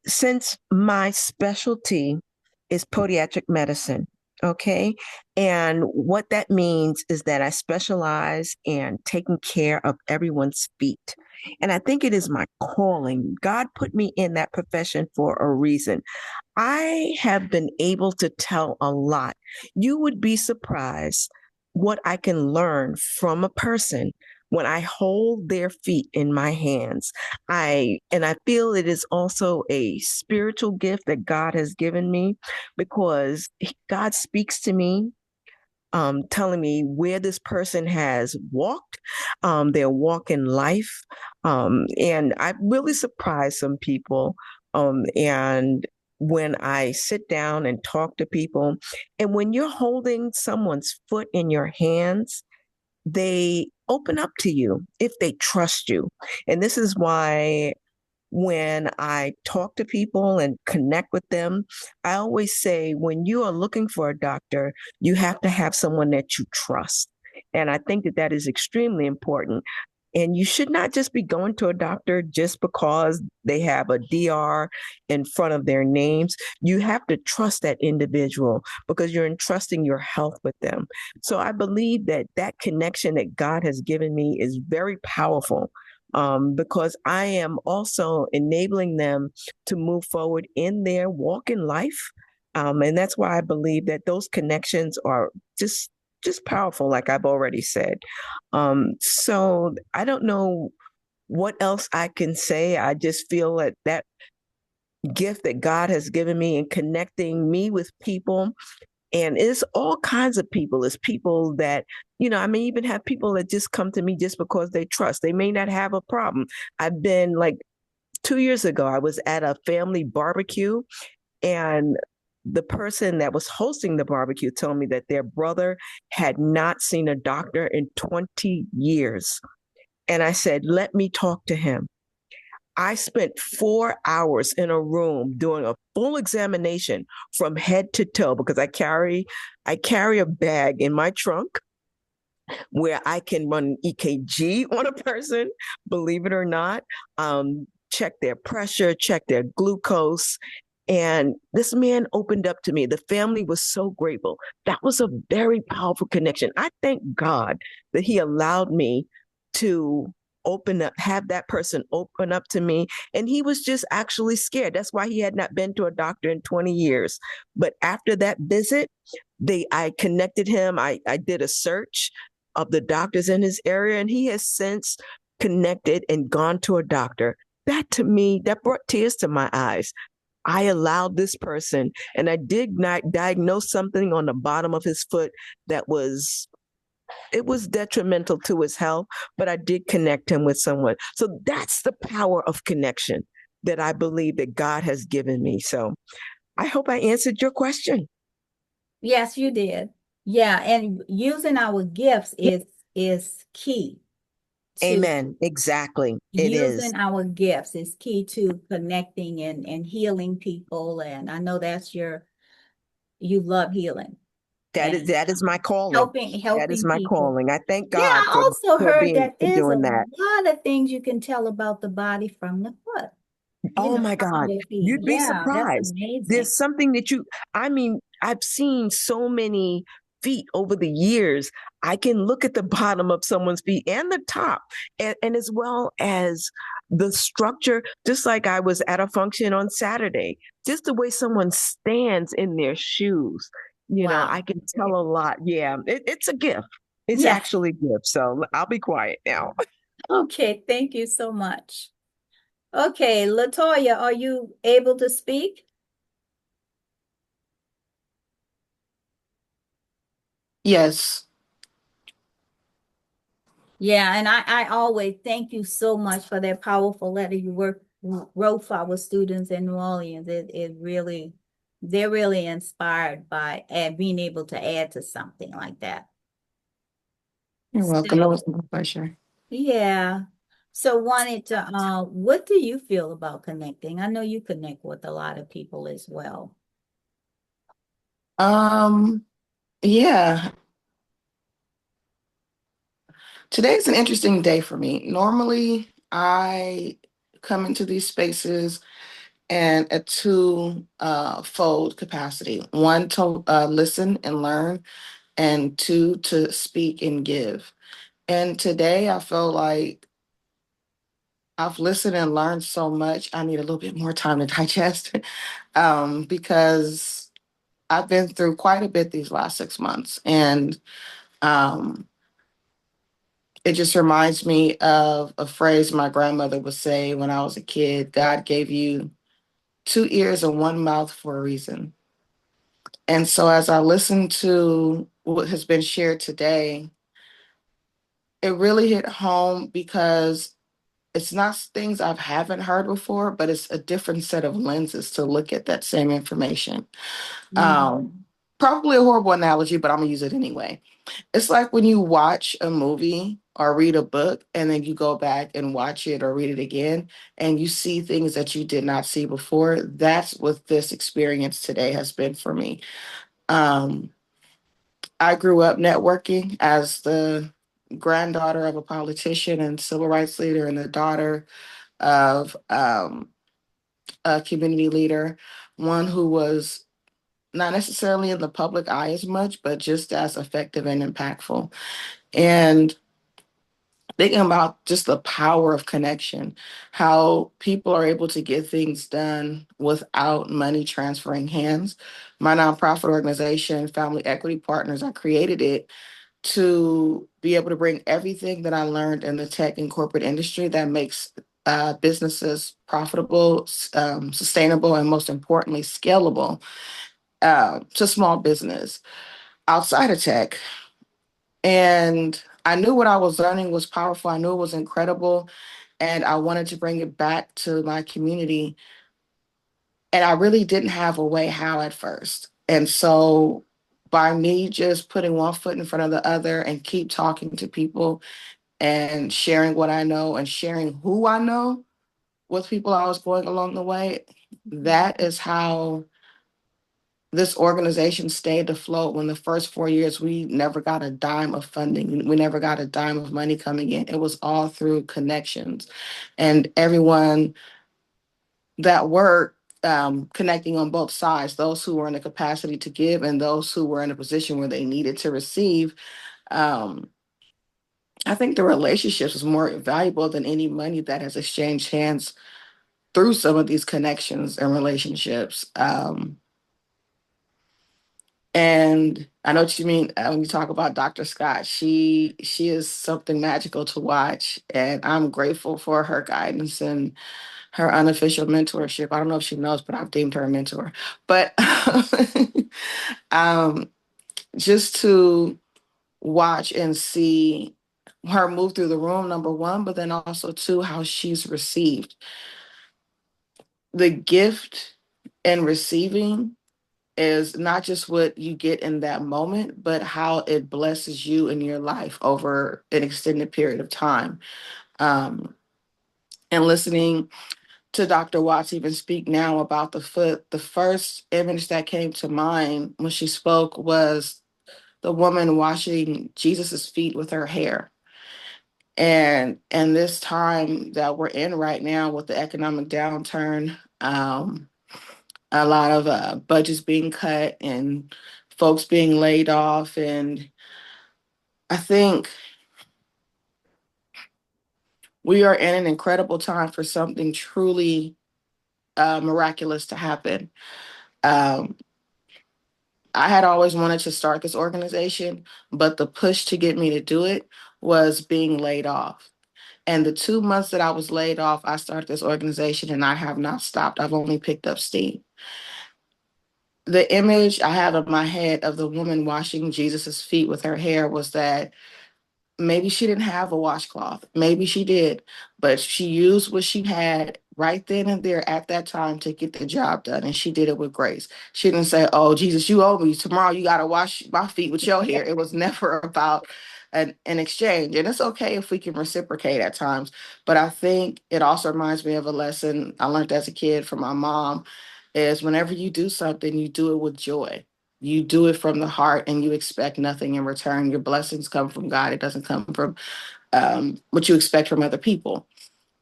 S3: Since my specialty is podiatric medicine, okay? And what that means is that I specialize in taking care of everyone's feet. And I think it is my calling. God put me in that profession for a reason. I have been able to tell a lot. You would be surprised what I can learn from a person when I hold their feet in my hands. I feel it is also a spiritual gift that God has given me because God speaks to me telling me where this person has walked, their walk in life. And I've really surprised some people. And when I sit down and talk to people, and when you're holding someone's foot in your hands, they open up to you if they trust you. And this is why when I talk to people and connect with them, I always say, when you are looking for a doctor, you have to have someone that you trust. And I think that that is extremely important. And you should not just be going to a doctor just because they have a DR in front of their names. You have to trust that individual because you're entrusting your health with them. So I believe that that connection that God has given me is very powerful, because I am also enabling them to move forward in their walk in life. And that's why I believe that those connections are just powerful, like I've already said. So I don't know what else I can say. I just feel that that gift that God has given me in connecting me with people, and it's all kinds of people. It's people that, I may even have people that just come to me just because they trust. They may not have a problem. I've been like 2 years ago, I was at a family barbecue, and the person that was hosting the barbecue told me that their brother had not seen a doctor in 20 years. And I said, let me talk to him. I spent 4 hours in a room doing a full examination from head to toe because I carry a bag in my trunk where I can run an EKG on a person, believe it or not, check their pressure, check their glucose. And this man opened up to me. The family was so grateful. That was a very powerful connection. I thank God that he allowed me to open up, have that person open up to me. And he was just actually scared. That's why he had not been to a doctor in 20 years. But after that visit, I connected him. I did a search of the doctors in his area, and he has since connected and gone to a doctor. That to me, that brought tears to my eyes. I allowed this person, and I did not diagnose something on the bottom of his foot that was detrimental to his health, but I did connect him with someone. So that's the power of connection that I believe that God has given me. So I hope I answered your question.
S1: Yes, you did. Yeah, and using our gifts is key to
S3: Amen. Exactly. It is.
S1: using our gifts is key to connecting and healing people. And I know you love healing
S3: That is
S1: and
S3: that is my calling. That is
S1: helping
S3: my
S1: people.
S3: calling. I thank
S1: Yeah,
S3: God
S1: I also
S3: for
S1: heard
S3: being
S1: that there's a
S3: doing that.
S1: lot of things you can tell about the body from the foot.
S3: Oh my
S1: From
S3: God.
S1: the feet.
S3: You'd be
S1: Yeah, that's
S3: surprised.
S1: amazing.
S3: There's something that I've seen so many feet over the years. I can look at the bottom of someone's feet and the top, and as well as the structure, just like I was at a function on Saturday, just the way someone stands in their shoes.
S1: Wow.
S3: I can tell a lot. Yeah, it's a gift. It's
S1: Yeah.
S3: actually a gift. So I'll be quiet now.
S1: Okay, thank you so much. Okay, Latoya, are you able to speak?
S5: Yes.
S1: Yeah, and I always thank you so much for that powerful letter you wrote for our students in New Orleans. They're really inspired by being able to add to something like that.
S5: You're welcome. It
S1: So,
S5: was my pleasure.
S1: yeah. So wanted to, what do you feel about connecting? I know you connect with a lot of people as well.
S5: Yeah. Today's an interesting day for me. Normally, I come into these spaces and a two-fold capacity. One, to listen and learn, and two, to speak and give. And today I feel like I've listened and learned so much. I need a little bit more time to digest because I've been through quite a bit these last 6 months. And um, it just reminds me of a phrase my grandmother would say when I was a kid: God gave you two ears and one mouth for a reason. And so as I listen to what has been shared today, it really hit home because it's not things I haven't heard before, but it's a different set of lenses to look at that same information.
S1: Mhm.
S8: probably a horrible analogy, but I'm gonna use it anyway. It's like when you watch a movie or read a book and then you go back and watch it or read it again and you see things that you did not see before. That's what this experience today has been for me. Um, I grew up networking as the granddaughter of a politician and civil rights leader and the daughter of a community leader, one who was not necessarily in the public eye as much, but just as effective and impactful. And thinking about just the power of connection, how people are able to get things done without money transferring hands. My nonprofit organization, Family Equity Partners, I created it to be able to bring everything that I learned in the tech and corporate industry that makes businesses profitable, sustainable, and most importantly, scalable to small business outside of tech. And I knew what I was learning was powerful. I knew it was incredible. And I wanted to bring it back to my community. And I really didn't have a way how at first. And so by me just putting one foot in front of the other and keep talking to people and sharing what I know and sharing who I know with people I was going along the way, that is how this organization stayed afloat. When the first 4 years, we never got a dime of funding. We never got a dime of money coming in. It was all through connections. And everyone that worked connecting on both sides, those who were in the capacity to give and those who were in a position where they needed to receive. I think the relationships was more valuable than any money that has exchanged hands through some of these connections and relationships. And I know what you mean when you talk about Dr. Scott. She is something magical to watch, and I'm grateful for her guidance and her unofficial mentorship. I don't know if she knows, but I've deemed her a mentor. But um, just to watch and see her move through the room, number one, but then also two, how she's received. The gift and receiving is not just what you get in that moment, but how it blesses you in your life over an extended period of time. And listening to Dr. Watts even speak now about the foot, the first image that came to mind when she spoke was the woman washing Jesus's feet with her hair. And this time that we're in right now with the economic downturn, a lot of budgets being cut and folks being laid off. And I think we are in an incredible time for something truly miraculous to happen. Um, I had always wanted to start this organization, but the push to get me to do it was being laid off. And the 2 months that I was laid off, I started this organization and I have not stopped. I've only picked up steam. The image I have in my head of the woman washing Jesus's feet with her hair was that maybe she didn't have a washcloth. Maybe she did, but she used what she had right then and there at that time to get the job done. And she did it with grace. She didn't say, "Oh, Jesus, you owe me. Tomorrow you got to wash my feet with your hair." It was never about an exchange. And it's okay if we can reciprocate at times. But I think it also reminds me of a lesson I learned as a kid from my mom is whenever you do something, you do it with joy. You do it from the heart and you expect nothing in return. Your blessings come from God. It doesn't come from what you expect from other people.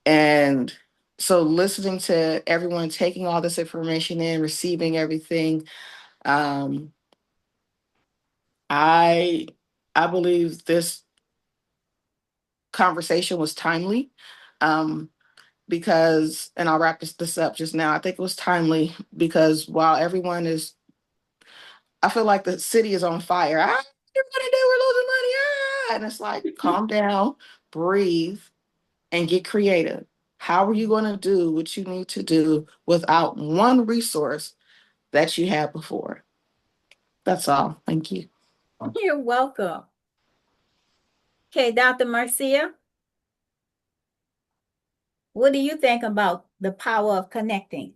S8: And so listening to everyone taking all this information in, receiving everything, um, I I believe this conversation was timely because, and I'll wrap this up just now. I think it was timely because while everyone is, I feel like the city is on fire. You're gonna do, we're losing money. And it's like, calm down, breathe, and get creative. How are you going to do what you need to do without one resource that you had before? That's all. Thank you.
S1: You're welcome. Okay, Dr. Marcia, what do you think about the power of connecting?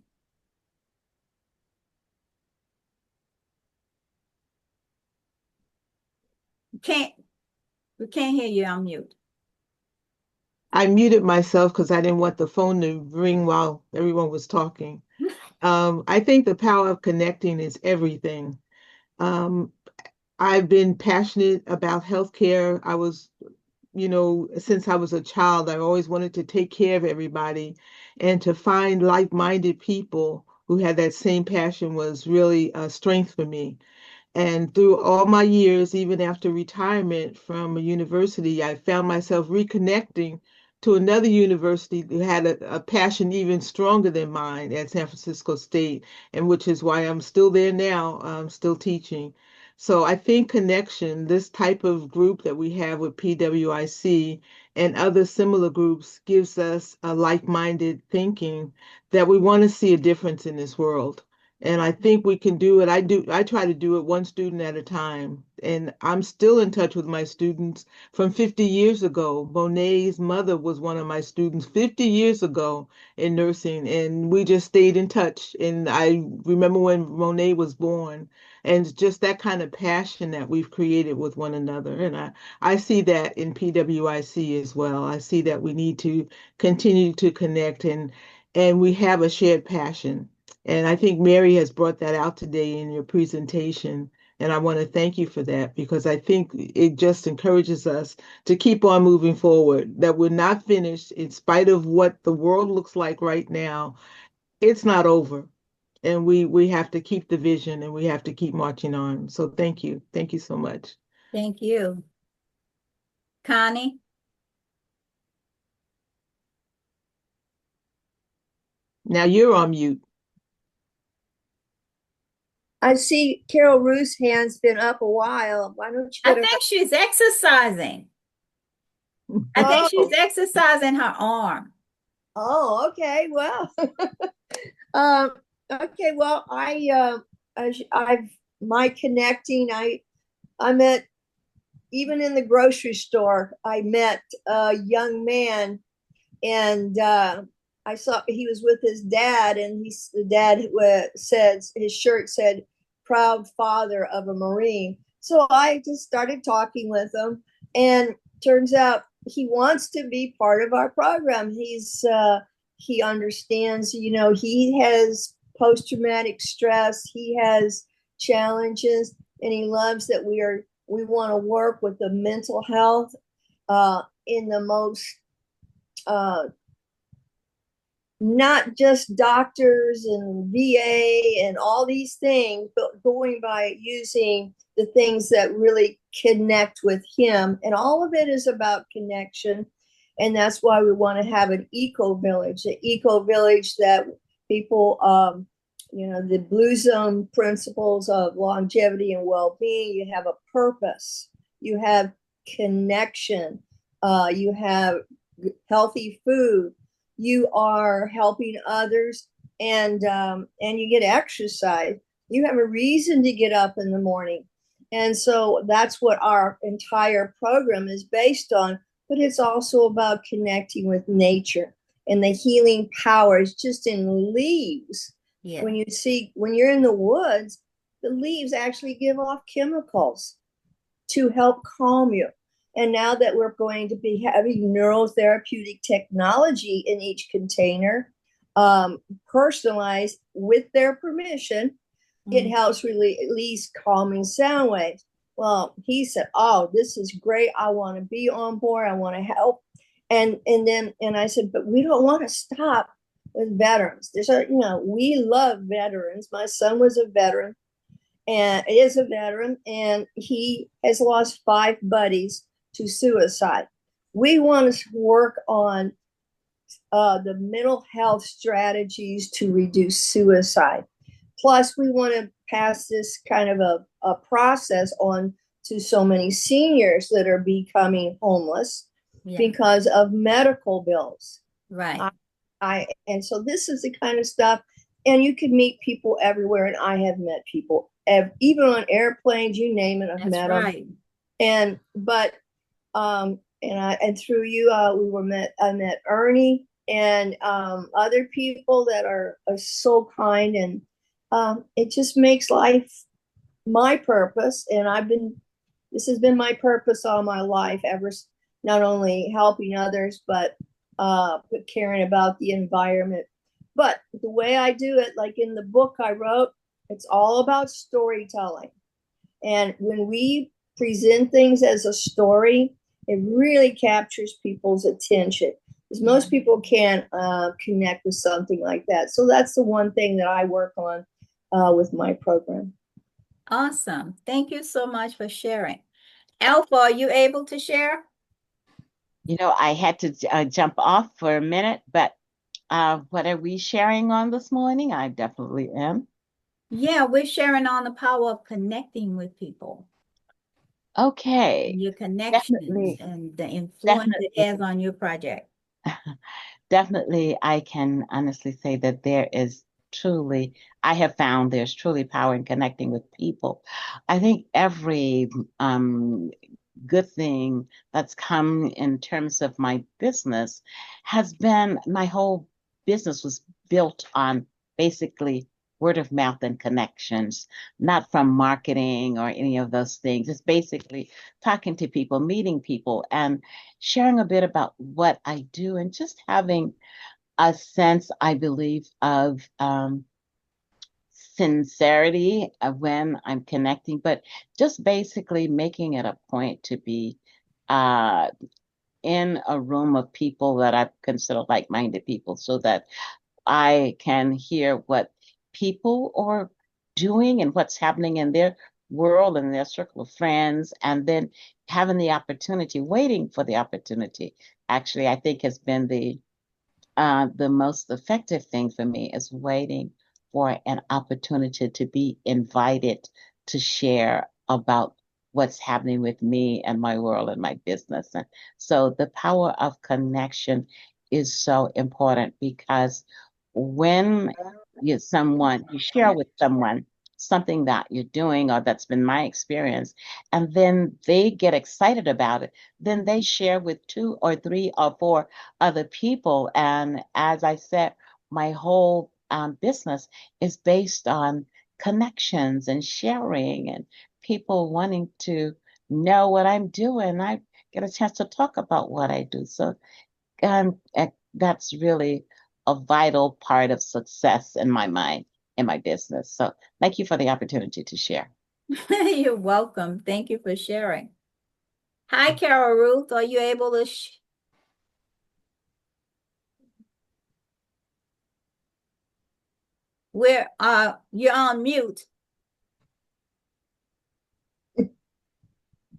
S1: we can't hear you on mute.
S9: I muted myself because I didn't want the phone to ring while everyone was talking. I think the power of connecting is everything. Um, I've been passionate about healthcare. I was, since I was a child, I always wanted to take care of everybody, and to find like-minded people who had that same passion was really a strength for me. And through all my years, even after retirement from a university, I found myself reconnecting to another university that had a passion even stronger than mine at San Francisco State, and which is why I'm still there now, still teaching. So I think connection, this type of group that we have with PWIC and other similar groups, gives us a like-minded thinking that we want to see a difference in this world. And I think we can do it. I try to do it one student at a time. And I'm still in touch with my students from 50 years ago. Monet's mother was one of my students 50 years ago in nursing, and we just stayed in touch. And I remember when Monet was born, and it's just that kind of passion that we've created with one another. And I see that in PWIC as well. I see that we need to continue to connect, and we have a shared passion. And I think Mary has brought that out today in your presentation. And I want to thank you for that, because I think it just encourages us to keep on moving forward, that we're not finished in spite of what the world looks like right now. It's not over. And we have to keep the vision, and we have to keep marching on. So thank you. Thank you so much.
S1: Thank you. Connie?
S9: Now you're on mute.
S10: I see Carol Ruth's hand's been up a while. Why don't you
S1: I
S10: go to
S1: think she's exercising. I think she's exercising her arm.
S10: Oh, okay. Well, okay. Well, I've my connecting. I met, even in the grocery store, I met a young man, and I saw he was with his dad, and the dad says his shirt said "Proud Father of a Marine." So I just started talking with him, and turns out he wants to be part of our program. He understands, he has post-traumatic stress, he has challenges, and he loves that we want to work with the mental health in the most not just doctors and VA and all these things, but going by using the things that really connect with him. And all of it is about connection. And that's why we want to have an eco village that people, the Blue Zone principles of longevity and well-being. You have a purpose, you have connection, you have healthy food, you are helping others, and you get exercise. You have a reason to get up in the morning. And so that's what our entire program is based on. But it's also about connecting with nature, and the healing power is just in leaves. Yeah. When you're in the woods, the leaves actually give off chemicals to help calm you. And now that we're going to be having neurotherapeutic technology in each container, personalized with their permission, it helps release calming sound waves. Well, he said, "Oh, this is great. I want to be on board. I want to help." And I said, "But we don't want to stop with veterans. We love veterans. My son was a veteran and is a veteran, and he has lost 5 buddies to suicide. We want to work on the mental health strategies to reduce suicide. Plus, we want to pass this kind of a process on to so many seniors that are becoming homeless because of medical bills."
S1: Right.
S10: And so this is the kind of stuff, and you can meet people everywhere. And I have met people, even on airplanes, you name it, I've met them. And through you, I met Ernie and other people that are so kind, and it just makes life my purpose. And I've been This has been my purpose all my life, not only helping others, but caring about the environment. But the way I do it, like in the book I wrote, it's all about storytelling. And when we present things as a story, it really captures people's attention, because most people can't connect with something like that. So that's the one thing that I work on with my program.
S1: Awesome. Thank you so much for sharing. Alpha, are you able to share?
S6: I had to jump off for a minute, but what are we sharing on this morning? I definitely am.
S1: Yeah, we're sharing on the power of connecting with people.
S6: Okay.
S1: Your connections
S6: Definitely.
S1: and the influence it has on your project.
S6: Definitely, I can honestly say that I have found there's truly power in connecting with people. I think every good thing that's come in terms of my business has been my whole business was built on basically word of mouth and connections, not from marketing or any of those things. It's basically talking to people, meeting people, and sharing a bit about what I do, and just having a sense, I believe, of sincerity when I'm connecting, but just basically making it a point to be uh, in a room of people that I consider like-minded people, so that I can hear what people are doing and what's happening in their world and their circle of friends, and then having the opportunity, waiting for the opportunity, actually, I think has been the most effective thing for me, is waiting for an opportunity to be invited to share about what's happening with me and my world and my business. And so the power of connection is so important, because when you share with someone something that you're doing, or that's been my experience, and then they get excited about it, then they share with 2 or 3 or 4 other people. And as I said, my whole business is based on connections and sharing, and people wanting to know what I'm doing. I get a chance to talk about what I do. So that's really a vital part of success in my mind, in my business. So thank you for the opportunity to share.
S1: You're welcome. Thank you for sharing. Hi, Carol Ruth. Are you able to you're on mute.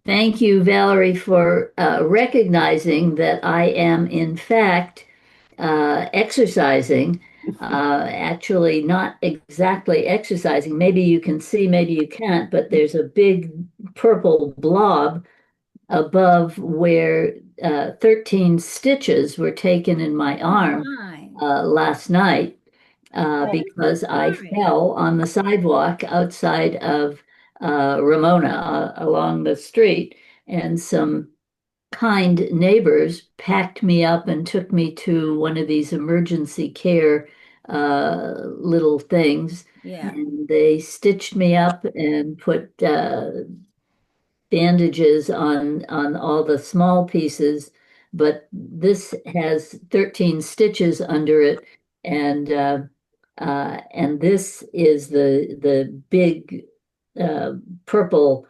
S11: Thank you, Valerie, for recognizing that I am, in fact, exercising. Actually, not exactly exercising. Maybe you can see, maybe you can't, but there's a big purple blob above where 13 stitches were taken in my arm last night because I fell on the sidewalk outside of Ramona along the street, and some kind neighbors packed me up and took me to one of these emergency care little things.
S1: Yeah.
S11: And they stitched me up and put bandages on all the small pieces, but this has 13 stitches under it, and this is the big purple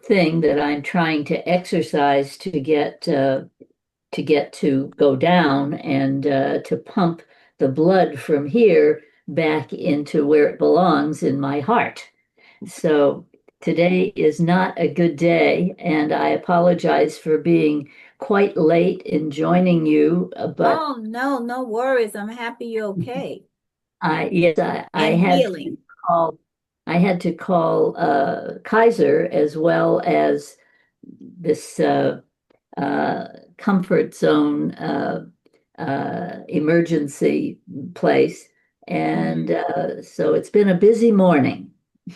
S11: thing that I'm trying to exercise to get to go down, and to pump the blood from here back into where it belongs, in my heart. So today is not a good day, and I apologize for being quite late in joining you, but
S1: Oh, no, no worries. I'm happy you're okay.
S11: yes, I
S1: And
S11: had
S1: healing.
S11: I had to call Kaiser, as well as this comfort zone emergency place. And so it's been a busy morning.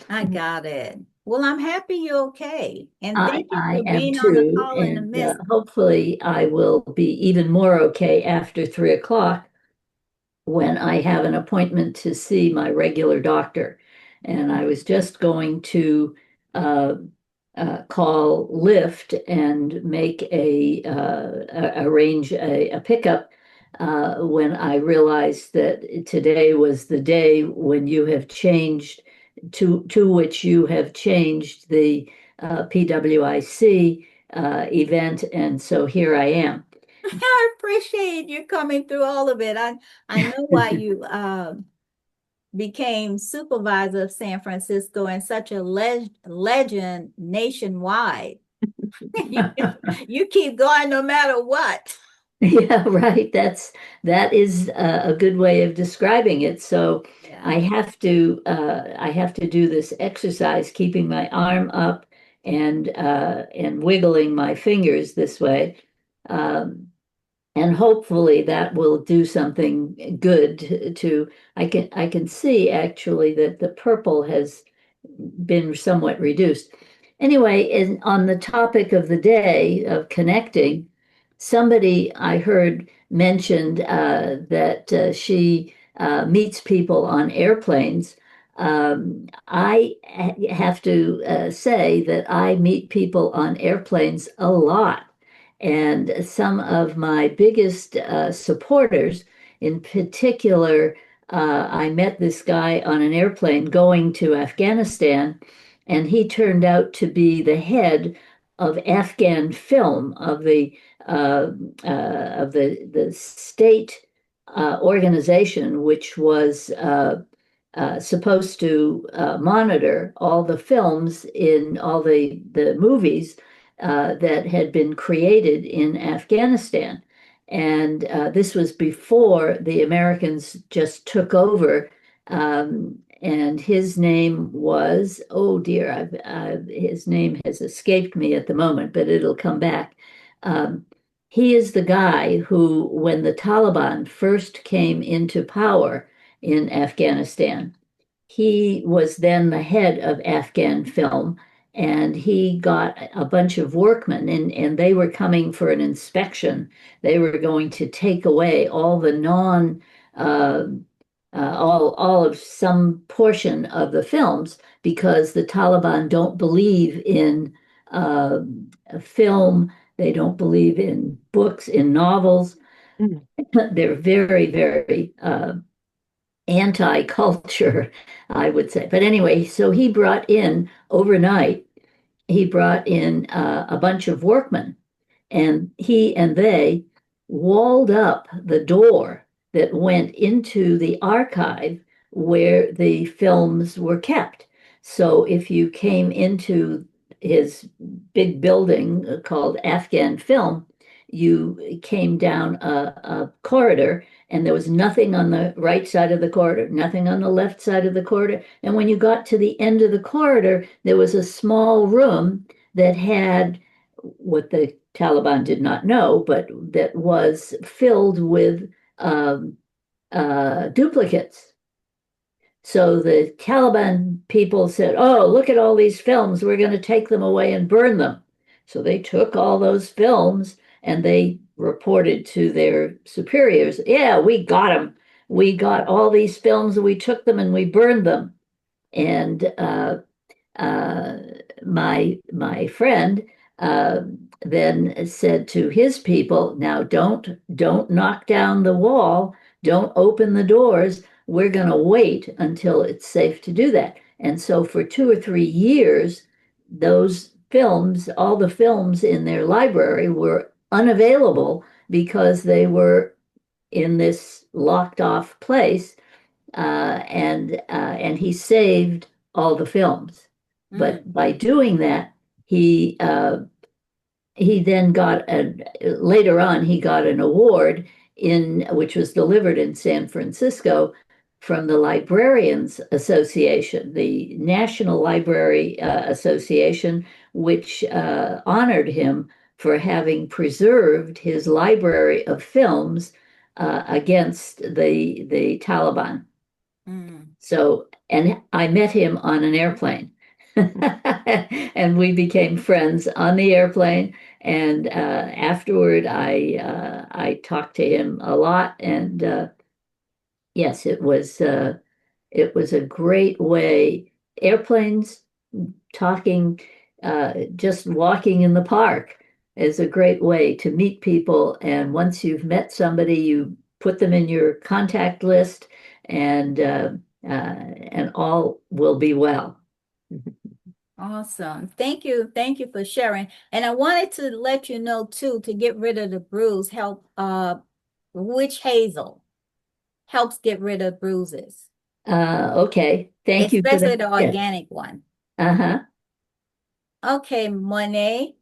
S1: I got it. Well, I'm happy you're okay. And thank you
S11: I
S1: for
S11: am
S1: being on the
S11: too,
S1: call in the
S11: and
S1: midst.
S11: hopefully I will be even more okay after 3 o'clock, when I have an appointment to see my regular doctor. And I was just going to call Lyft and make arrange a pickup when I realized that today was the day when you have changed to which you have changed the PWIC event, and so here I am.
S1: I appreciate you coming through all of it. I know why you became supervisor of San Francisco and such a legend nationwide. You keep going no matter what.
S11: Yeah, right. That is a good way of describing it. So
S1: Yeah.
S11: I have to do this exercise, keeping my arm up and wiggling my fingers this way. And hopefully that will do something good to I can see actually that the purple has been somewhat reduced. Anyway, on the topic of the day of connecting, somebody I heard mentioned that she meets people on airplanes. I have to say that I meet people on airplanes a lot. And some of my biggest supporters, in particular, I met this guy on an airplane going to Afghanistan, and he turned out to be the head of Afghan film of the state organization, which was supposed to monitor all the films in all the movies that had been created in Afghanistan. And this was before the Americans just took over. And his name was, oh dear, his name has escaped me at the moment, but it'll come back. He is the guy who, when the Taliban first came into power in Afghanistan, he was then the head of Afghan film, and he got a bunch of workmen, and they were coming for an inspection. They were going to take away all the non all of some portion of the films because the Taliban don't believe in uh, film. They don't believe in books, in novels.
S9: Mm.
S11: They're very, very anti-culture, I would say. But anyway, so he brought in overnight, he brought in a bunch of workmen, and he and they walled up the door that went into the archive where the films were kept. So if you came into his big building called Afghan Film, you came down a corridor, and there was nothing on the right side of the corridor, nothing on the left side of the corridor. And when you got to the end of the corridor, there was a small room that had what the Taliban did not know, but that was filled with duplicates. So the Taliban people said, "Oh, look at all these films. We're going to take them away and burn them." So they took all those films and they reported to their superiors, "Yeah, we got them. We got all these films and we took them and we burned them." And uh, my friend uh, then said to his people, "Now don't knock down the wall, don't open the doors. We're going to wait until it's safe to do that." And so for 2 or 3 years, those films, all the films in their library were unavailable because they were in this locked off place, and he saved all the films. But by doing that, he then got later on he got an award in which was delivered in San Francisco from the Librarians Association, the National Library Association, which honored him for having preserved his library of films against the Taliban. So, and I met him on an airplane. And we became friends on the airplane. And afterward, I talked to him a lot. And yes, it was a great way. Airplanes talking just walking in the park is a great way to meet people. And once you've met somebody, you put them in your contact list, and all will be well.
S1: Awesome. Thank you. Thank you for sharing. And I wanted to let you know too, to get rid of the bruise, witch hazel helps get rid of bruises,
S11: Okay, thank you for
S1: especially
S11: that.
S1: the organic one.
S11: Uh-huh.
S1: Okay, Monet,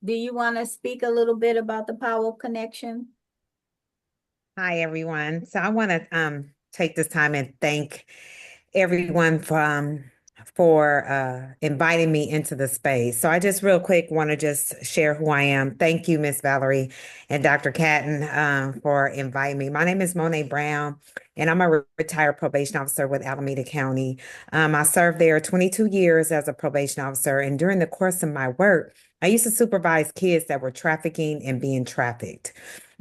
S1: do you want to speak a little bit about the power of connection?
S12: Hi, everyone. So I want to take this time and thank everyone for inviting me into the space. So I just real quick want to just share who I am. Thank you, Miss Valerie and Dr. Catton, for inviting me. My name is Monet Brown, and I'm a retired probation officer with Alameda County. I served there 22 years as a probation officer, and during the course of my work, I used to supervise kids that were trafficking and being trafficked.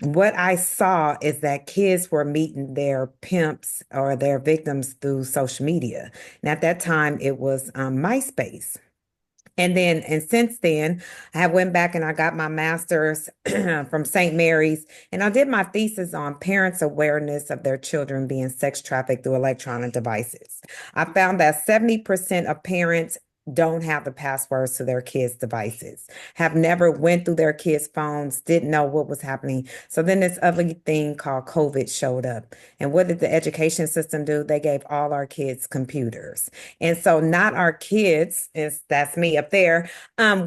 S12: What I saw is that kids were meeting their pimps or their victims through social media. And at that time, it was MySpace. And since then, I went back and I got my master's from St. Mary's, and I did my thesis on parents' awareness of their children being sex trafficked through electronic devices. I found that 70% of parents don't have the passwords to their kids' devices, have never went through their kids' phones, didn't know what was happening. So then this ugly thing called COVID showed up. And what did the education system do? They gave all our kids computers. And so not our kids, that's me up there.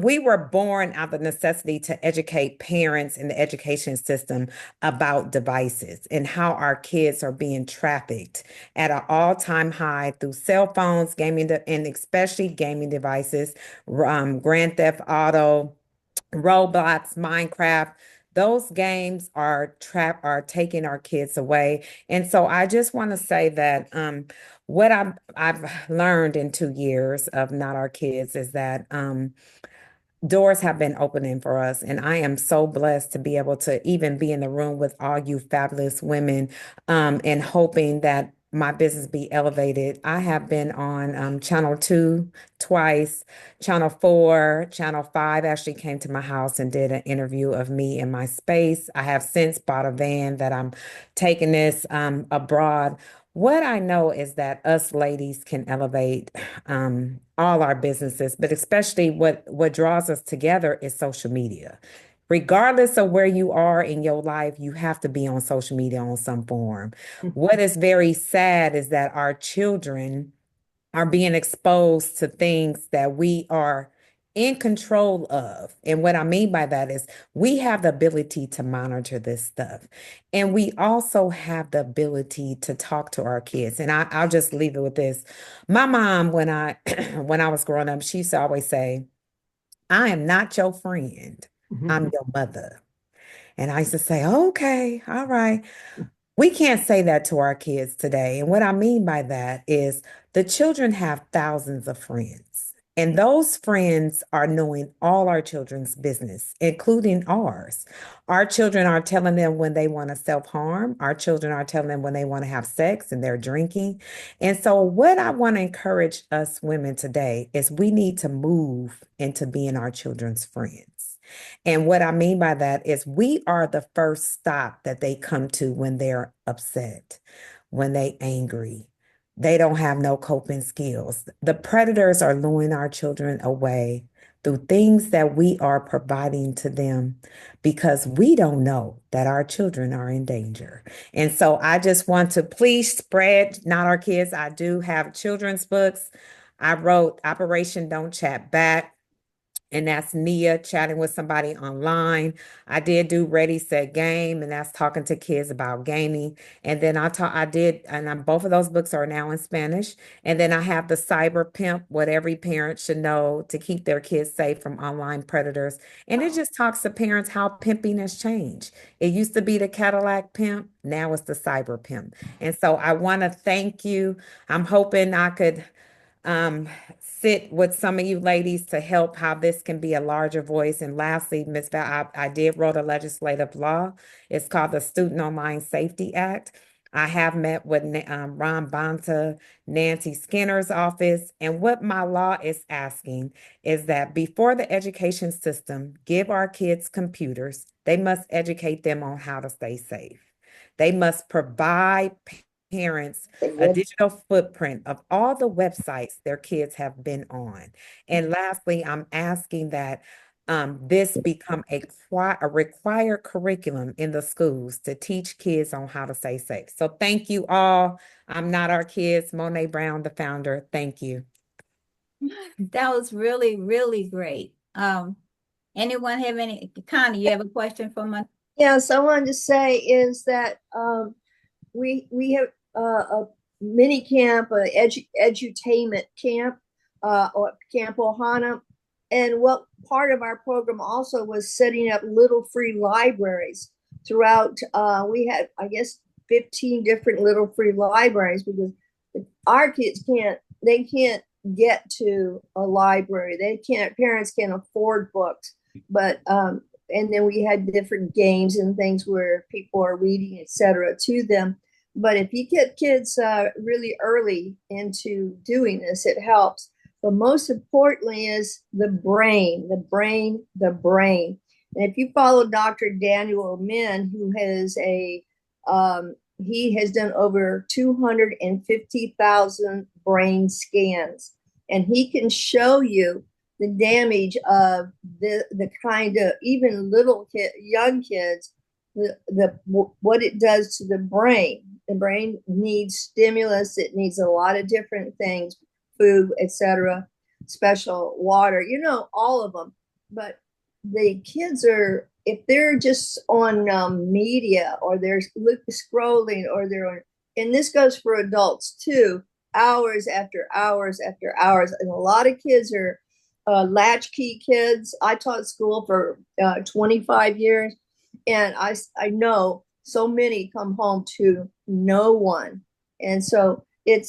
S12: We were born out of necessity to educate parents in the education system about devices and how our kids are being trafficked at an all-time high through cell phones, gaming, and especially gaming devices, Grand Theft Auto, Roblox, Minecraft. Those games are taking our kids away. And so I just want to say that what I've learned in 2 years of Not Our Kids is that doors have been opening for us. And I am so blessed to be able to even be in the room with all you fabulous women, and hoping that my business be elevated. I have been on Channel 2 twice, Channel 4, Channel 5 actually came to my house and did an interview of me in my space. I have since bought a van that I'm taking this abroad. What I know is that us ladies can elevate all our businesses, but especially what draws us together is social media. Regardless of where you are in your life, you have to be on social media on some form. What is very sad is that our children are being exposed to things that we are in control of. And what I mean by that is we have the ability to monitor this stuff. And we also have the ability to talk to our kids. And I'll just leave it with this. My mom, when I when I was growing up, she used to always say, I am not your friend. I'm your mother. And I used to say, okay, all right. We can't say that to our kids today. And what I mean by that is the children have thousands of friends, and those friends are knowing all our children's business, including ours. Our children are telling them when they want to self-harm. Our children are telling them when they want to have sex and they're drinking. And so what I want to encourage us women today is we need to move into being our children's friends. And what I mean by that is we are the first stop that they come to when they're upset, when they angry. They don't have no coping skills. The predators are luring our children away through things that we are providing to them because we don't know that our children are in danger. And so I just want to please spread Not Our Kids. I do have children's books. I wrote Operation Don't Chat Back, and that's Nia chatting with somebody online. I did do Ready, Set, Game, and that's talking to kids about gaming. And then both of those books are now in Spanish. And then I have the Cyber Pimp, what every parent should know to keep their kids safe from online predators. And it just talks to parents how pimping has changed. It used to be the Cadillac pimp, now it's the cyber pimp. And so I want to thank you. I'm hoping I could sit with some of you ladies to help how this can be a larger voice. And lastly, Ms. Val, I did wrote a legislative law. It's called the Student Online Safety Act. I have met with Ron Bonta, Nancy Skinner's office, and what my law is asking is that before the education system give our kids computers, they must educate them on how to stay safe. They must provide parents a digital footprint of all the websites their kids have been on. And lastly, I'm asking that this become a required curriculum in the schools to teach kids on how to stay safe. So thank you all. I'm Not Our Kids, Monet Brown, the founder. Thank you.
S1: That was really, really great. Anyone have any, Connie, you have a question for me?
S10: Yes, I wanted to say is that we have a mini camp, edutainment camp, or Camp Ohana. And what part of our program also was setting up little free libraries throughout. We had, I guess, 15 different little free libraries, because our kids they can't get to a library. Parents can't afford books, but and then we had different games and things where people are reading, etc., to them. But if you get kids really early into doing this, it helps. But most importantly is the brain. And if you follow Dr. Daniel Min, who has he has done over 250,000 brain scans, and he can show you the damage of the kind of, even young kids, what it does to the brain. The brain needs stimulus. It needs a lot of different things, food, etc., special water, all of them. But the kids are, if they're just on media, or they're scrolling, or they're on, and this goes for adults too, hours after hours after hours. And a lot of kids are latchkey kids. I taught school for 25 years, and I know so many come home to no one. And so it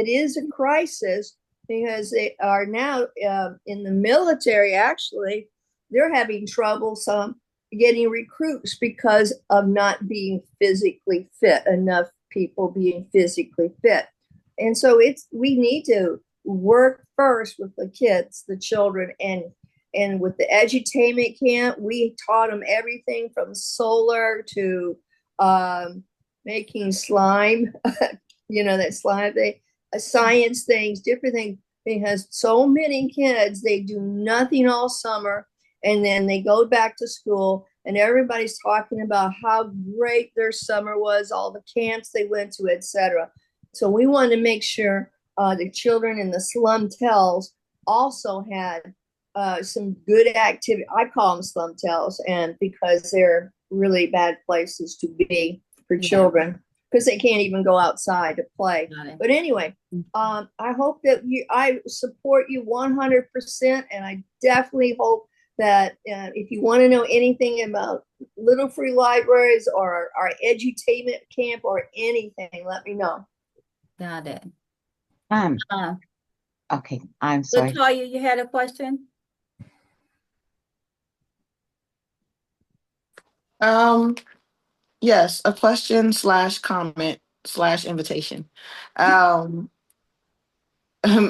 S10: is a crisis, because they are now in the military. Actually, they're having trouble getting recruits because of not being physically fit, enough people being physically fit. And so we need to work first with the kids, the children, and with the edutainment camp, we taught them everything from solar to making slime, that slime thing, science things, different things. Because so many kids, they do nothing all summer, and then they go back to school, and everybody's talking about how great their summer was, all the camps they went to, etc. So we wanted to make sure the children in the slum tells also had some good activity. I call them slum tells, and because they're really bad places to be for children, because they can't even go outside to play. But anyway, I hope that I support you 100%, and I definitely hope that if you want to know anything about Little Free Libraries or our edutainment camp or anything, let me know.
S1: Got it.
S6: Okay, I'm sorry.
S1: Latoya, you had a question?
S8: Yes, a question / comment / invitation.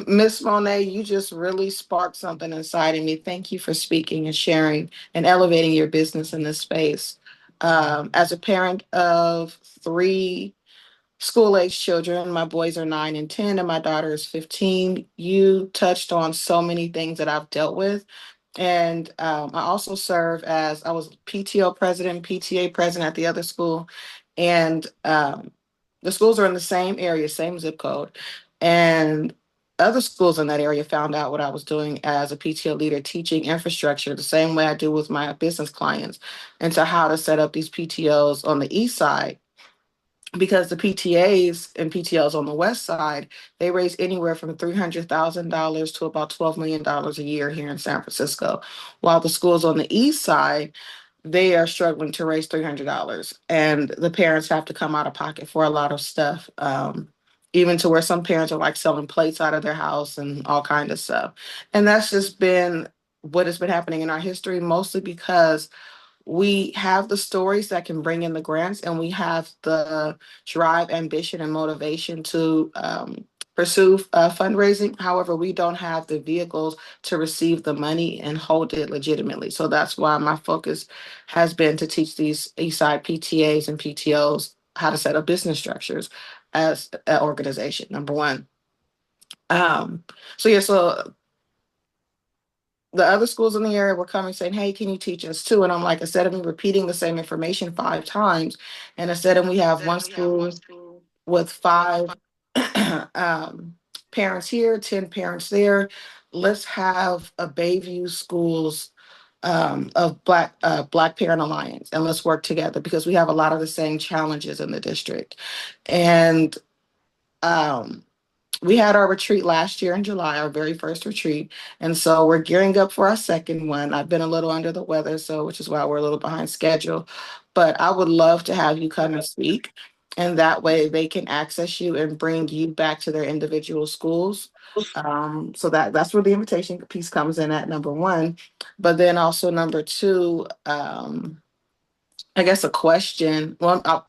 S8: Miss Monet, you just really sparked something inside of me. Thank you for speaking and sharing and elevating your business in this space. As a parent of 3 school-age children, my boys are 9 and 10, and my daughter is 15. You touched on so many things that I've dealt with. And I also serve I was PTO president, PTA president at the other school. And the schools are in the same area, same zip code. And other schools in that area found out what I was doing as a PTO leader, teaching infrastructure the same way I do with my business clients, and so how to set up these PTOs on the east side. Because the PTAs and PTLs on the west side, they raise anywhere from $300,000 to about $12 million a year here in San Francisco. While the schools on the east side, they are struggling to raise $300. And the parents have to come out of pocket for a lot of stuff, even to where some parents are like selling plates out of their house and all kinds of stuff. And that's just been what has been happening in our history, mostly because we have the stories that can bring in the grants, and we have the drive, ambition, and motivation to pursue fundraising. However, we don't have the vehicles to receive the money and hold it legitimately. So that's why my focus has been to teach these Eastside PTAs and PTOs how to set up business structures as an organization, number one. So the other schools in the area were coming saying, hey, can you teach us too? And I'm like, instead of me repeating the same information 5 times, and instead of we have one school with 5 parents here, 10 parents there, let's have a Bayview schools of Black Parent Alliance, and let's work together because we have a lot of the same challenges in the district. And we had our retreat last year in July, our very first retreat. And so we're gearing up for our second one. I've been a little under the weather, so which is why we're a little behind schedule. But I would love to have you come and speak. And that way they can access you and bring you back to their individual schools. So that's where the invitation piece comes in at number one. But then also number two, I guess a question. Well,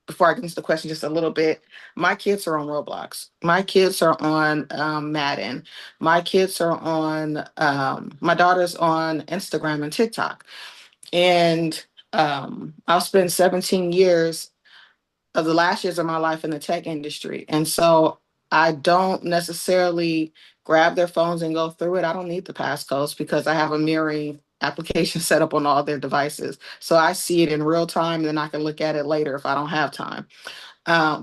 S8: before I get into the question just a little bit, my kids are on Roblox. My kids are on Madden. My kids are on, my daughter's on Instagram and TikTok. And I'll spend 17 years of the last years of my life in the tech industry. And so I don't necessarily grab their phones and go through it. I don't need the passcodes because I have a mirroring application set up on all their devices. So I see it in real time, and then I can look at it later if I don't have time.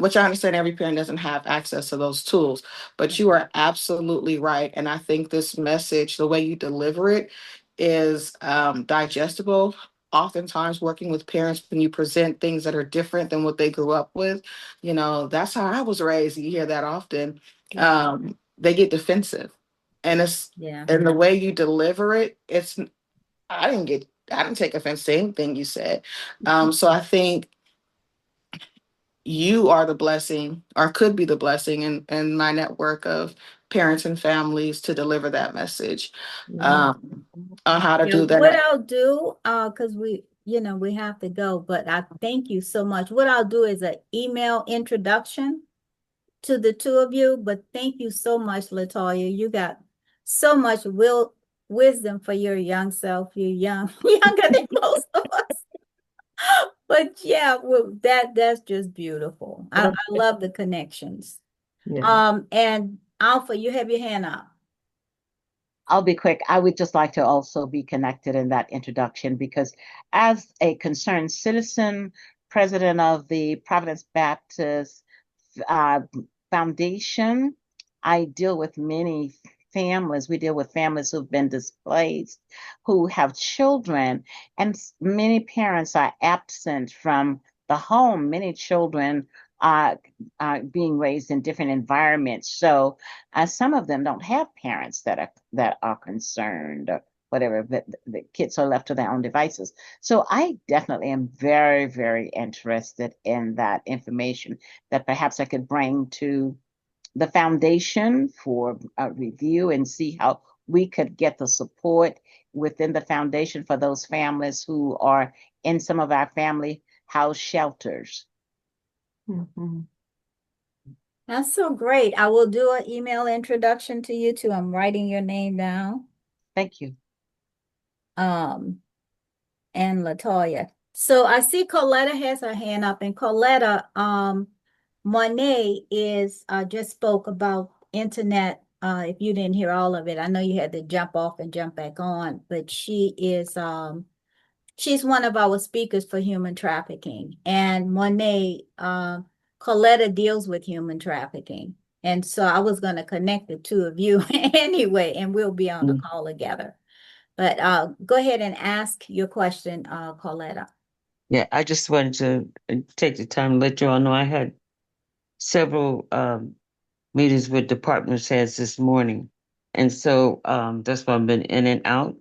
S8: Which I understand every parent doesn't have access to those tools, but you are absolutely right. And I think this message, the way you deliver it, is digestible. Oftentimes, working with parents, when you present things that are different than what they grew up with, that's how I was raised. You hear that often. They get defensive, and and the way you deliver it, I didn't take offense to anything you said. So I think you are the blessing or could be the blessing in my network of parents and families to deliver that message on how to do that.
S1: What I'll do, because we have to go, but I thank you so much. What I'll do is an email introduction to the two of you, but thank you so much, Latoya. You got so much wisdom for your young self. You're younger than most of us. But yeah, well, that's just beautiful. I love the connections.
S9: Yeah.
S1: And Alpha, you have your hand up.
S6: I'll be quick. I would just like to also be connected in that introduction because as a concerned citizen, president of the Providence Baptist Foundation, I deal with many families. We deal with families who've been displaced, who have children, and many parents are absent from the home. Many children are being raised in different environments. So some of them don't have parents that are concerned or whatever, but the kids are left to their own devices. So I definitely am very, very interested in that information that perhaps I could bring to the foundation for review and see how we could get the support within the foundation for those families who are in some of our family house shelters.
S9: Mm-hmm.
S1: That's so great. I will do an email introduction to you too. I'm writing your name down.
S6: Thank you.
S1: And Latoya. So I see Coletta has her hand up, and Coletta, Monet just spoke about internet. If you didn't hear all of it, I know you had to jump off and jump back on, but she's one of our speakers for human trafficking. And Monet, Coletta deals with human trafficking. And so I was going to connect the two of you anyway, and we'll be on a call together. But go ahead and ask your question, Coletta.
S13: Yeah, I just wanted to take the time to let you all know I had several meetings with department heads this morning. And so that's why I've been in and out.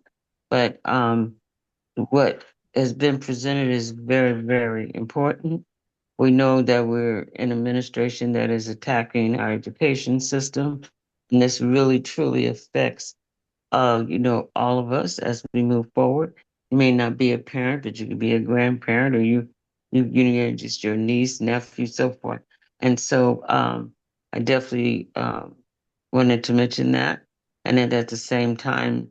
S13: But what has been presented is very, very important. We know that we're in administration that is attacking our education system. And this really, truly affects all of us as we move forward. You may not be a parent, but you could be a grandparent, or you're just your niece, nephew, so forth. And so I definitely wanted to mention that. And then at the same time,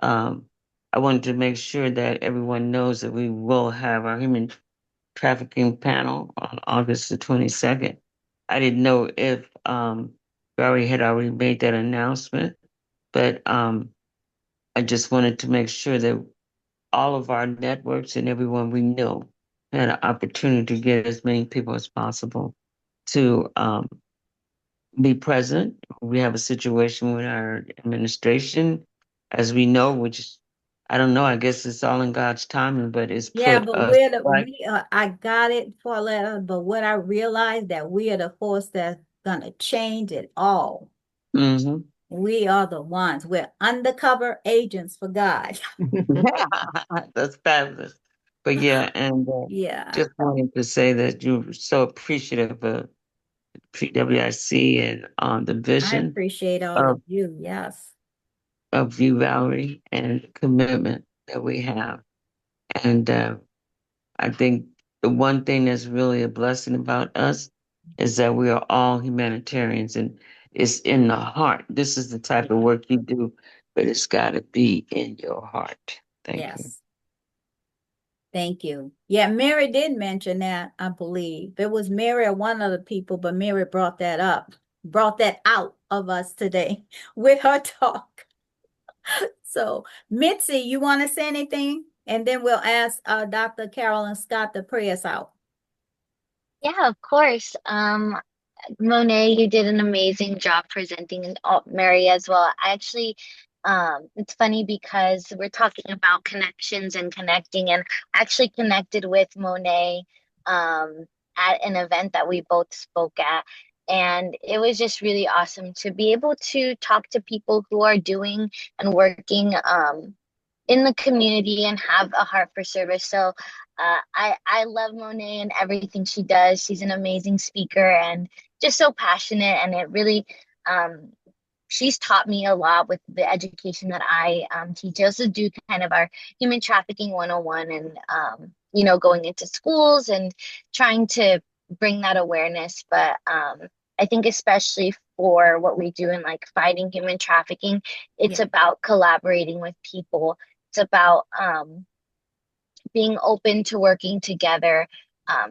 S13: um, I wanted to make sure that everyone knows that we will have our human trafficking panel on August the 22nd. I didn't know if Barry had already made that announcement, but I just wanted to make sure that all of our networks and everyone we know had an opportunity to get as many people as possible to be present. We have a situation with our administration, as we know, which I don't know. I guess it's all in God's timing, but it's
S1: Yeah,
S13: put
S1: but
S13: us right.
S1: I got it for letter, but what I realized that we are the force that's gonna change it all.
S13: Mm-hmm.
S1: We are the ones. We're undercover agents for God.
S13: That's fabulous. But yeah, and
S1: Yeah,
S13: just wanted to say that you're so appreciative of PWIC and the
S1: I
S13: vision
S1: appreciate all of
S13: of
S1: you. Yes.
S13: of you, Valerie, and commitment that we have. And I think the one thing that's really a blessing about us is that we are all humanitarians, and it's in the heart. This is the type of work you do, but it's got to be in your heart. Thank you.
S1: Yes. Thank you. Yeah, Mary did mention that, I believe. It was Mary or one of the people, but Mary brought that up, brought that out of us today with her talk. So, Mitzi, you want to say anything? And then we'll ask Dr. Carolyn Scott to pray us out.
S14: Yeah, of course. Monet, you did an amazing job presenting, and Mary as well. I actually, it's funny because we're talking about connections and connecting, and I actually connected with Monet at an event that we both spoke at. And it was just really awesome to be able to talk to people who are doing and working in the community and have a heart for service. So I love Monet and everything she does. She's an amazing speaker and just so passionate. And it really, she's taught me a lot with the education that I teach. I also do kind of our human trafficking 101 and, going into schools and trying to bring that awareness. But I think especially for what we do in like fighting human trafficking, it's
S1: Yeah.
S14: about collaborating with people. It's about being open to working together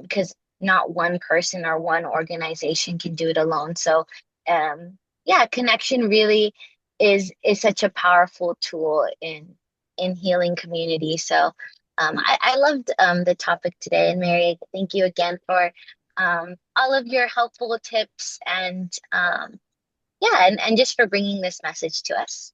S14: because not one person or one organization can do it alone. So, yeah, connection really is such a powerful tool in healing community. So, I loved the topic today, and Mary, thank you again for all of your helpful tips and yeah, and just for bringing this message to us.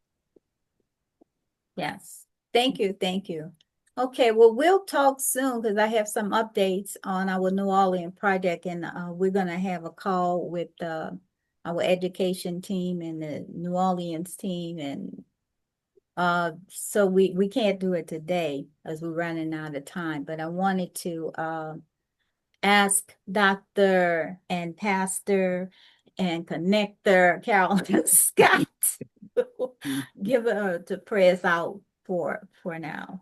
S1: Yes. Thank you. Thank you. Okay, well, we'll talk soon because I have some updates on our New Orleans project, and we're going to have a call with our education team and the New Orleans team, and so we can't do it today as we're running out of time. But I wanted to ask Dr. and Pastor and Connector Carolyn Scott give her to pray us out for now.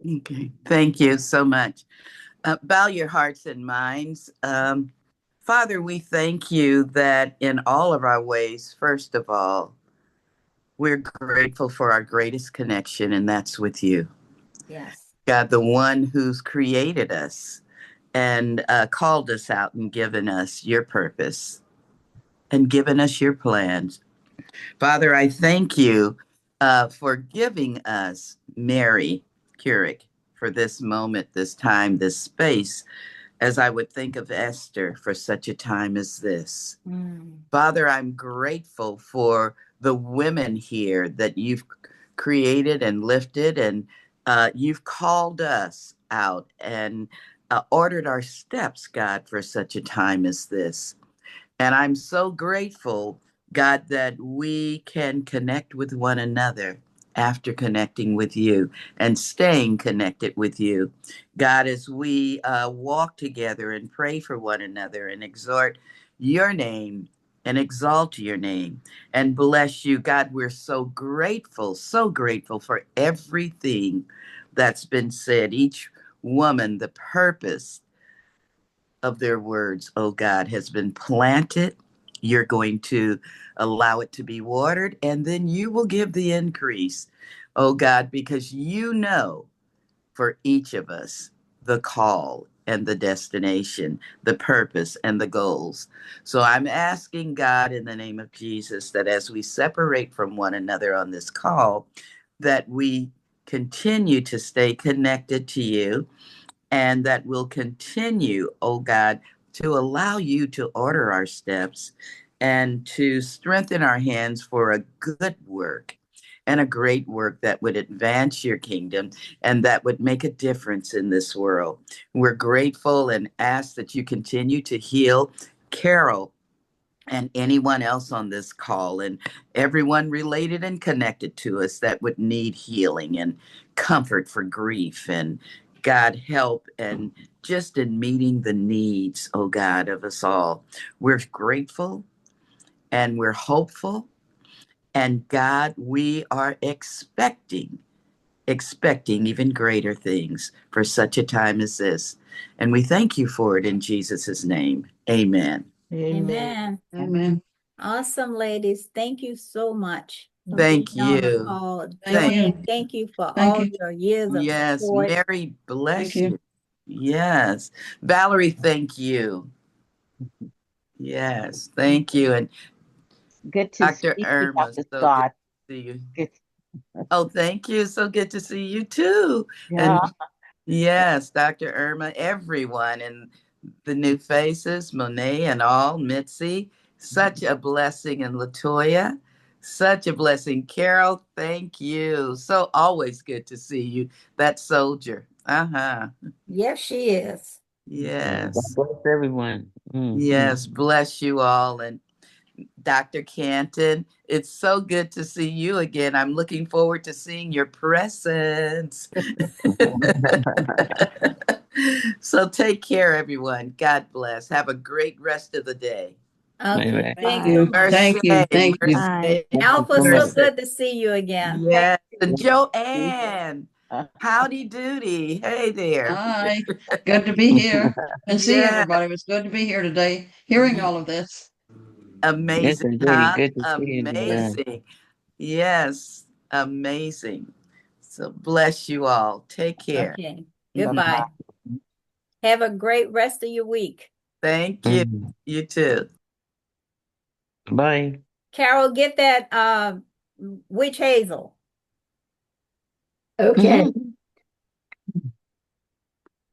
S5: Okay, thank you so much. Bow your hearts and minds. Father, we thank you that in all of our ways, first of all, we're grateful for our greatest connection, and that's with you.
S1: Yes.
S5: God, the one who's created us and called us out and given us your purpose and given us your plans. Father, I thank you for giving us Mary Keurig for this moment, this time, this space, as I would think of Esther for such a time as this. Father, I'm grateful for the women here that you've created and lifted, and you've called us out and ordered our steps, God, for such a time as this. And I'm so grateful, God, that we can connect with one another after connecting with you and staying connected with you. God, as we walk together and pray for one another and exhort your name and exalt your name and bless you. God, we're so grateful for everything that's been said, each woman, the purpose of their words, oh God, has been planted. You're going to allow it to be watered, and then you will give the increase, oh God, because you know for each of us the call and the destination, the purpose and the goals. So I'm asking God in the name of Jesus that as we separate from one another on this call, that we continue to stay connected to you, and that we'll continue, oh God, to allow you to order our steps and to strengthen our hands for a good work and a great work that would advance your kingdom and that would make a difference in this world. We're grateful and ask that you continue to heal Carol and anyone else on this call and everyone related and connected to us that would need healing and comfort for grief, and God help and just in meeting the needs, oh God, of us all. We're grateful and we're hopeful, and God, we are expecting even greater things for such a time as this. And we thank you for it in Jesus' name. Amen.
S1: Amen.
S2: Amen.
S1: Awesome, ladies. Thank you so much for
S5: Thank
S1: being on the
S5: you.
S1: call.
S2: Thank you.
S1: Joanne, thank you for
S2: Thank
S1: all
S2: you.
S1: your years of
S5: Yes,
S1: support.
S5: Mary, bless
S2: Thank you.
S5: you. Yes. Valerie, thank you. Yes, thank you. And
S6: Good to
S5: Dr.
S6: see you,
S5: Irma,
S6: Dr.
S5: so good
S6: Scott.
S5: to see you.
S6: Good.
S5: Oh, thank you. So good to see you too.
S6: Yeah.
S5: And yes, Dr. Irma, everyone, and the new faces, Monet and all, Mitzi, such a blessing, and Latoya, such a blessing. Carol, thank you. So always good to see you, that soldier. Uh-huh.
S1: Yes, she is.
S13: God
S5: Yes.
S13: bless everyone.
S5: Yes, bless you all. And Dr. Canton, it's so good to see you again. I'm looking forward to seeing your presence. So take care, everyone. God bless. Have a great rest of the day.
S1: Okay,
S2: Thank
S1: thanks so
S2: you.
S1: much.
S2: Thank you. Thank you.
S1: Bye.
S13: Thank you
S1: Alpha,
S13: so
S1: so
S13: much.
S1: good to see you again.
S5: Yes. And
S6: Thank you.
S5: Joanne, howdy doody. Hey there.
S2: Hi. Good to be here and see
S5: Yeah.
S2: everybody. It was good to be here today, hearing all of this.
S13: Yes,
S5: Amazing,
S13: indeed.
S5: huh?
S13: Good to see you, Joanne.
S5: Amazing. Yes. Amazing. So bless you all. Take care.
S1: Okay,
S5: Mhm.
S1: goodbye. Have a great rest of your week.
S5: Thank you. You too.
S13: Bye.
S1: Carol, get that witch hazel.
S11: Okay.